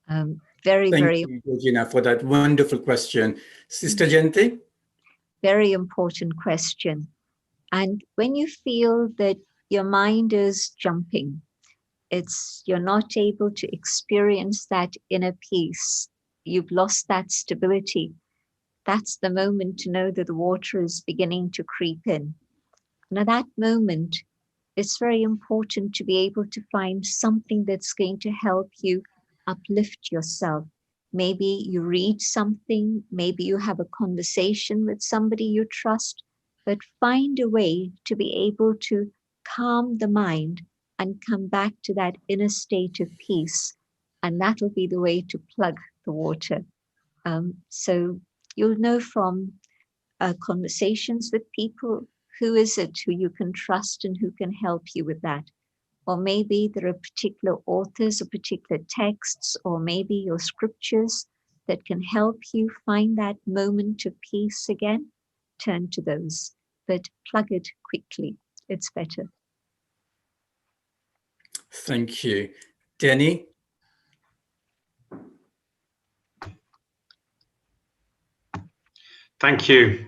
Thank you, Georgina, for that wonderful question. Sister Genti? Very important question. And when you feel that your mind is jumping, you're not able to experience that inner peace, you've lost that stability, that's the moment to know that the water is beginning to creep in. And at that moment, it's very important to be able to find something that's going to help you uplift yourself. Maybe you read something, maybe you have a conversation with somebody you trust, but find a way to be able to calm the mind and come back to that inner state of peace. And that'll be the way to plug the water. So you'll know from conversations with people, who is it who you can trust and who can help you with that? Or maybe there are particular authors or particular texts, or maybe your scriptures that can help you find that moment of peace again. Turn to those, but plug it quickly. It's better. Thank you. Jenny? Thank you.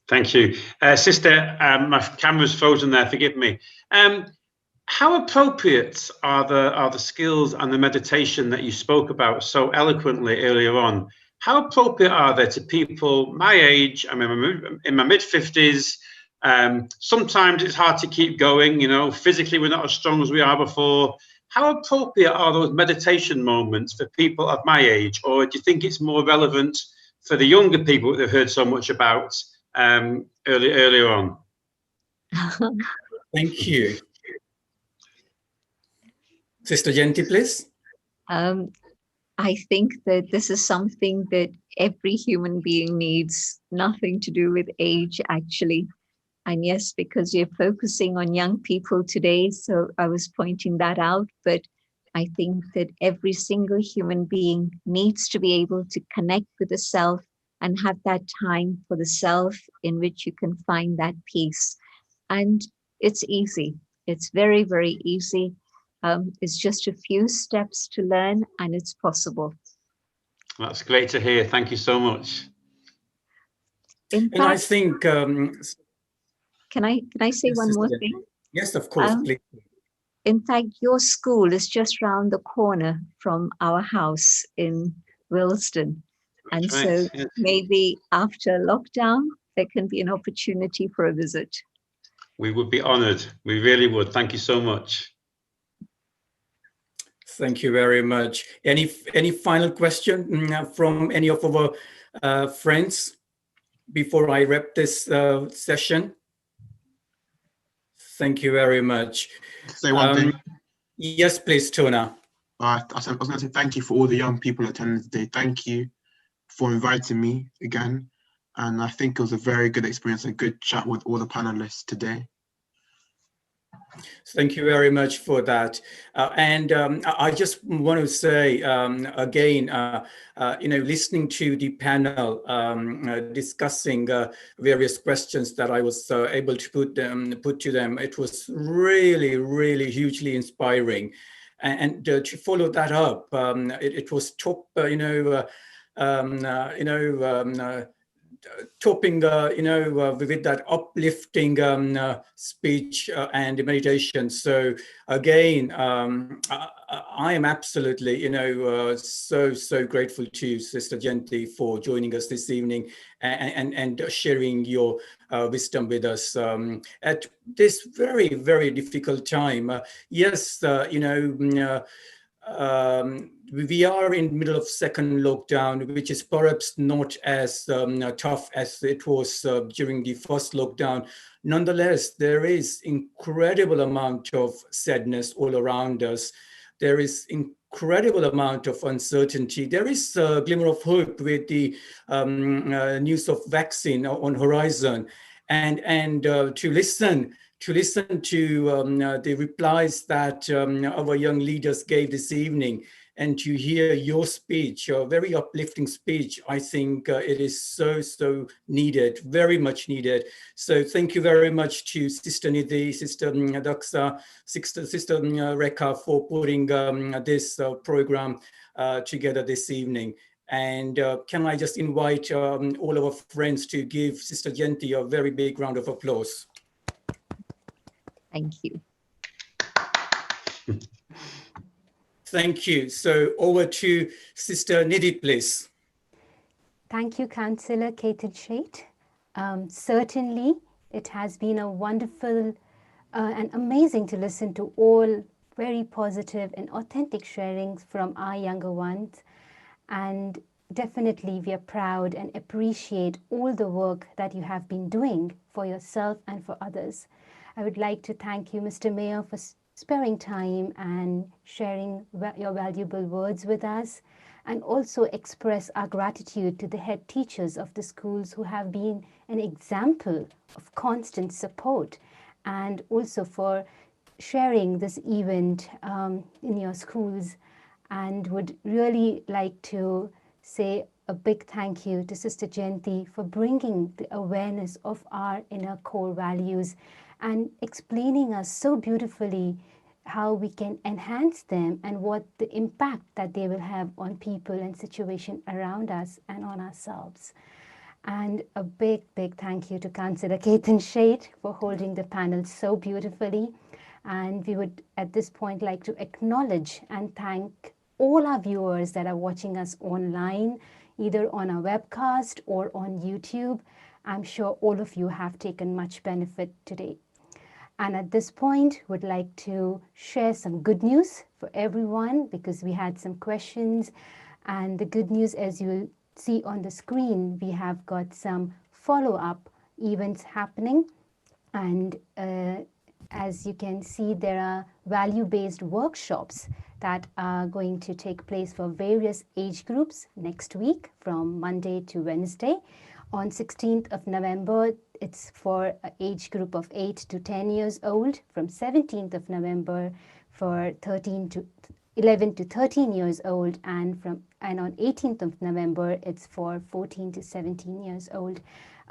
Thank you. Sister, my camera's frozen there, forgive me. How appropriate are the skills and the meditation that you spoke about so eloquently earlier on? How appropriate are they to people my age? I mean, in my mid-50s. Sometimes it's hard to keep going, you know, physically we're not as strong as we are before. How appropriate are those meditation moments for people of my age? Or do you think it's more relevant for the younger people that they've heard so much about earlier on? Thank you. Sister Jenti, please. I think that this is something that every human being needs, nothing to do with age, actually. And yes, because you're focusing on young people today, so I was pointing that out, but I think that every single human being needs to be able to connect with the self and have that time for the self in which you can find that peace. And it's easy. It's very, very easy. It's just a few steps to learn, and it's possible. That's great to hear. Thank you so much. In fact, And I think... can I say one more thing? Yes, of course, please. In fact, your school is just round the corner from our house in Willesden. And That's so right, yes. maybe after lockdown, there can be an opportunity for a visit. We would be honored. We really would. Thank you so much. Thank you very much. Any final question from any of our friends before I wrap this session? Thank you very much. Say one thing. Yes, please, Tona. I was going to say thank you for all the young people attending today. Thank you for inviting me again. And I think it was a very good experience, a good chat with all the panelists today. Thank you very much for that. I just want to say again, listening to the panel discussing various questions that I was able to put to them, it was really, really hugely inspiring. And to follow that up, it was top, topping, with that uplifting speech and meditation. So again, I am absolutely, so grateful to Sister Jenti for joining us this evening and sharing your wisdom with us at this very, very difficult time. Yes, we are in the middle of second lockdown, which is perhaps not as tough as it was during the first lockdown. Nonetheless, there is incredible amount of sadness all around us. There is incredible amount of uncertainty. There is a glimmer of hope with the news of vaccine on horizon, and to listen to the replies that our young leaders gave this evening, and to hear your speech, your very uplifting speech. I think it is so needed, very much needed. So thank you very much to Sister Nidhi, Sister Daksa, Sister Rekha for putting this program together this evening. And can I just invite all of our friends to give Sister Jenti a very big round of applause. Thank you. Thank you. So over to Sister Nidhi, please. Thank you, Councillor Ketan Sheth. Certainly, it has been a wonderful and amazing to listen to all very positive and authentic sharings from our younger ones. And definitely, we are proud and appreciate all the work that you have been doing for yourself and for others. I would like to thank you, Mr. Mayor, for sparing time and sharing your valuable words with us, and also express our gratitude to the head teachers of the schools who have been an example of constant support, and also for sharing this event in your schools. And would really like to say a big thank you to Sister Jenti for bringing the awareness of our inner core values and explaining us so beautifully how we can enhance them and what the impact that they will have on people and situation around us and on ourselves. And a big, big thank you to Councillor Ketan Sheth for holding the panel so beautifully. And we would at this point like to acknowledge and thank all our viewers that are watching us online, either on our webcast or on YouTube. I'm sure all of you have taken much benefit today. And at this point, would like to share some good news for everyone because we had some questions. And the good news, as you'll see on the screen, we have got some follow-up events happening. And as you can see, there are value-based workshops that are going to take place for various age groups next week from Monday to Wednesday. On 16th of November, it's for an age group of 8 to 10 years old. From 17th of November for 11 to 13 years old, and on 18th of November, it's for 14 to 17 years old.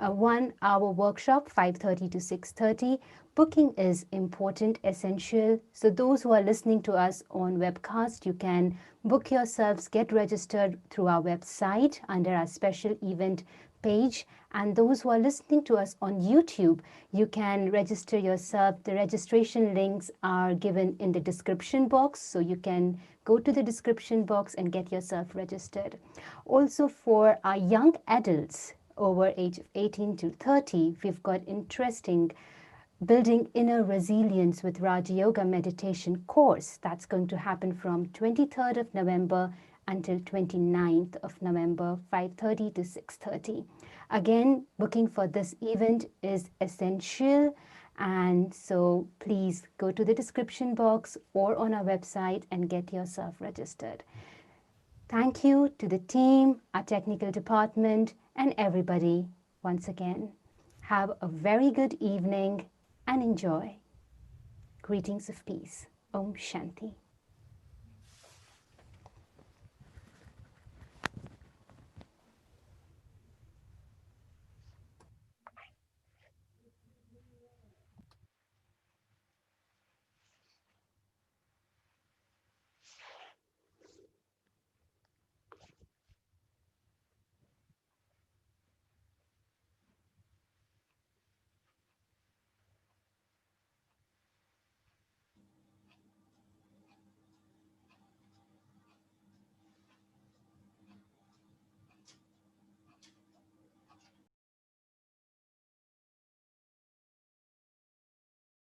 A 1-hour workshop, 5:30 to 6:30. Booking is important, essential. So those who are listening to us on webcast, you can book yourselves, get registered through our website under our special event page. And those who are listening to us on YouTube, you can register yourself. The registration links are given in the description box, so you can go to the description box and get yourself registered. Also, for our young adults over age of 18 to 30, we've got interesting Building Inner Resilience with Raja Yoga meditation course that's going to happen from 23rd of November until 29th of November, 5:30 to 6:30. Again, booking for this event is essential, and so please go to the description box or on our website and get yourself registered. Thank you to the team, our technical department, and everybody once again. Have a very good evening and enjoy. Greetings of peace. Om Shanti.